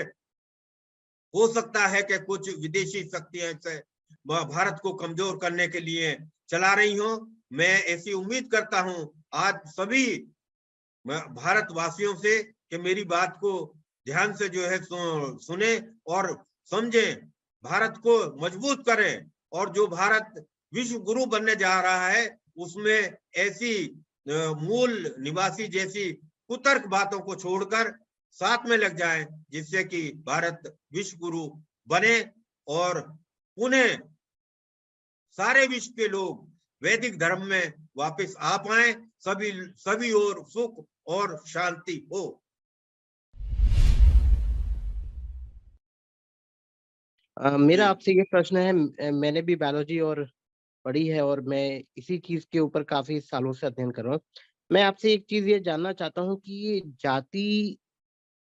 हो सकता है कि कुछ विदेशी शक्तियां से भारत को कमजोर करने के लिए चला रही हो। मैं ऐसी उम्मीद करता हूं आज सभी भारतवासियों से कि मेरी बात को ध्यान से जो है सुने और समझें, भारत को मजबूत करें, और जो भारत विश्व गुरु बनने जा रहा है उसमें ऐसी मूल निवासी जैसी कुतर्क बातों को छोड़कर साथ में लग जाएं, जिससे कि भारत विश्व गुरु बने और पुनः सारे विश्व के लोग वैदिक धर्म में वापस आ पाए, सभी ओर सुख और शांति हो। मेरा आपसे ये प्रश्न है, मैंने भी बायोलॉजी और पढ़ी है और मैं इसी चीज के ऊपर काफी सालों से अध्ययन कर रहा हूँ। मैं आपसे एक चीज ये जानना चाहता हूँ कि ये जाति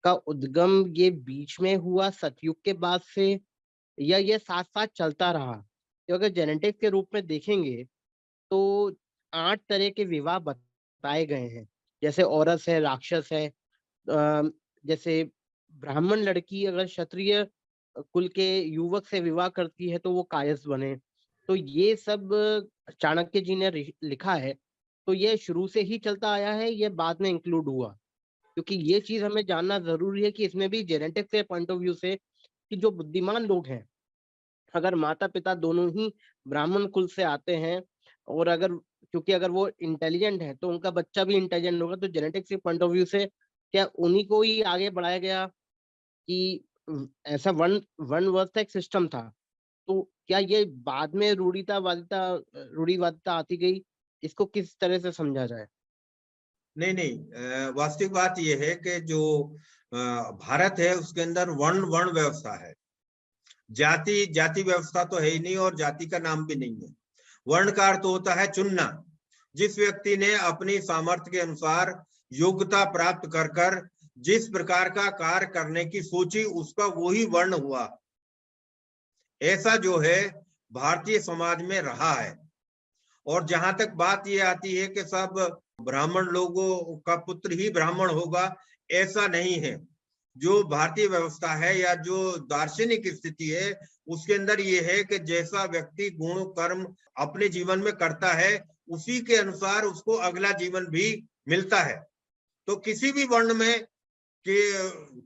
का उद्गम ये बीच में हुआ सतयुग के बाद से, या ये साथ साथ चलता रहा? तो अगर जेनेटिक्स के रूप में देखेंगे तो 8 तरह के विवाह बताए गए हैं, जैसे औरस है, राक्षस है, जैसे ब्राह्मण लड़की अगर क्षत्रिय कुल के युवक से विवाह करती है तो वो कायस्थ बने। तो ये सब चाणक्य जी ने लिखा है, तो ये शुरू से ही चलता आया है, ये बाद में इंक्लूड हुआ? क्योंकि ये चीज हमें जानना जरूरी है कि इसमें भी जेनेटिक्स के पॉइंट ऑफ व्यू से कि जो बुद्धिमान लोग हैं, अगर माता पिता दोनों ही ब्राह्मण कुल से आते हैं, और अगर क्योंकि अगर वो इंटेलिजेंट है तो उनका बच्चा भी इंटेलिजेंट होगा, तो जेनेटिक्स के पॉइंट ऑफ व्यू से क्या उन्हीं को ही आगे बढ़ाया गया कि ऐसा वन वन वर्ष का एक सिस्टम था? तो क्या ये बाद में रूढ़िवादिता आती गई? इसको किस तरह से समझा जाए? नहीं, वास्तविक बात यह है कि जो भारत है उसके अंदर वर्ण व्यवस्था है। जाति व्यवस्था तो है ही नहीं, और जाति का नाम भी नहीं है। वर्ण का अर्थ होता है चुनना। जिस व्यक्ति ने अपनी सामर्थ्य के अनुसार योग्यता प्राप्त कर जिस प्रकार का कार्य करने की सोची, उसका वही वर्ण हुआ। ऐसा जो है भारतीय समाज में रहा है। और जहां तक बात ये आती है कि सब ब्राह्मण लोगों का पुत्र ही ब्राह्मण होगा, ऐसा नहीं है। जो भारतीय व्यवस्था है या जो दार्शनिक स्थिति है उसके अंदर ये है कि जैसा व्यक्ति गुण कर्म अपने जीवन में करता है उसी के अनुसार उसको अगला जीवन भी मिलता है। तो किसी भी वर्ण में कि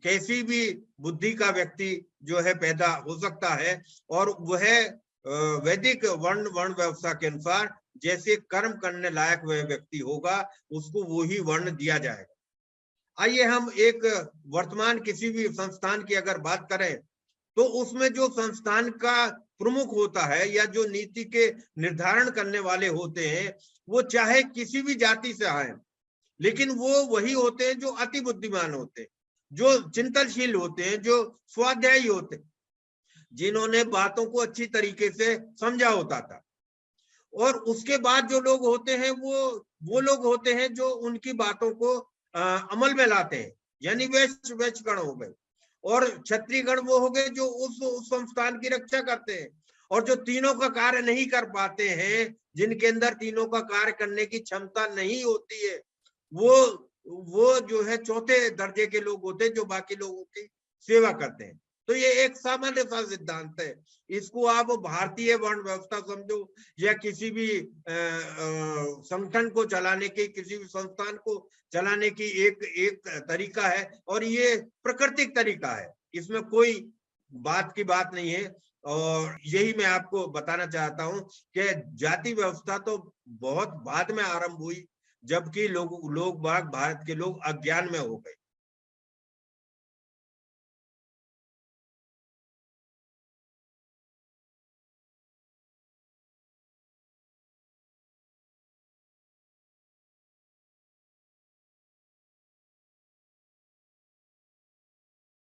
कैसी भी बुद्धि का व्यक्ति जो है पैदा हो सकता है, और वह वैदिक वर्ण व्यवस्था के अनुसार जैसे कर्म करने लायक वह व्यक्ति होगा उसको वही वर्ण दिया जाएगा। आइए हम एक वर्तमान किसी भी संस्थान की अगर बात करें तो उसमें जो संस्थान का प्रमुख होता है या जो नीति के निर्धारण करने वाले होते हैं वो चाहे किसी भी जाति से आए, लेकिन वो वही होते हैं जो अति बुद्धिमान होते हैं, जो चिंतनशील होते हैं, जो स्वाध्यायी होते हैं, जिन्होंने बातों को अच्छी तरीके से समझा होता था। और उसके बाद जो लोग होते हैं वो लोग होते हैं जो उनकी बातों को अमल में लाते हैं, यानी वैश्य गण हो गए। और क्षत्रियगण वो हो गए जो उस संस्थान की रक्षा करते हैं। और जो तीनों का कार्य नहीं कर पाते हैं, जिनके अंदर तीनों का कार्य करने की क्षमता नहीं होती है, वो जो है चौथे दर्जे के लोग होते हैं, जो बाकी लोगों की सेवा करते हैं। तो ये एक सामान्य सा सिद्धांत है। इसको आप भारतीय वर्ण व्यवस्था समझो या किसी भी संगठन को चलाने की, किसी भी संस्थान को चलाने की एक तरीका है, और ये प्राकृतिक तरीका है, इसमें कोई बात की बात नहीं है। और यही मैं आपको बताना चाहता हूं कि जाति व्यवस्था तो बहुत बाद में आरंभ हुई, जबकि लोग भारत के लोग अज्ञान में हो गए।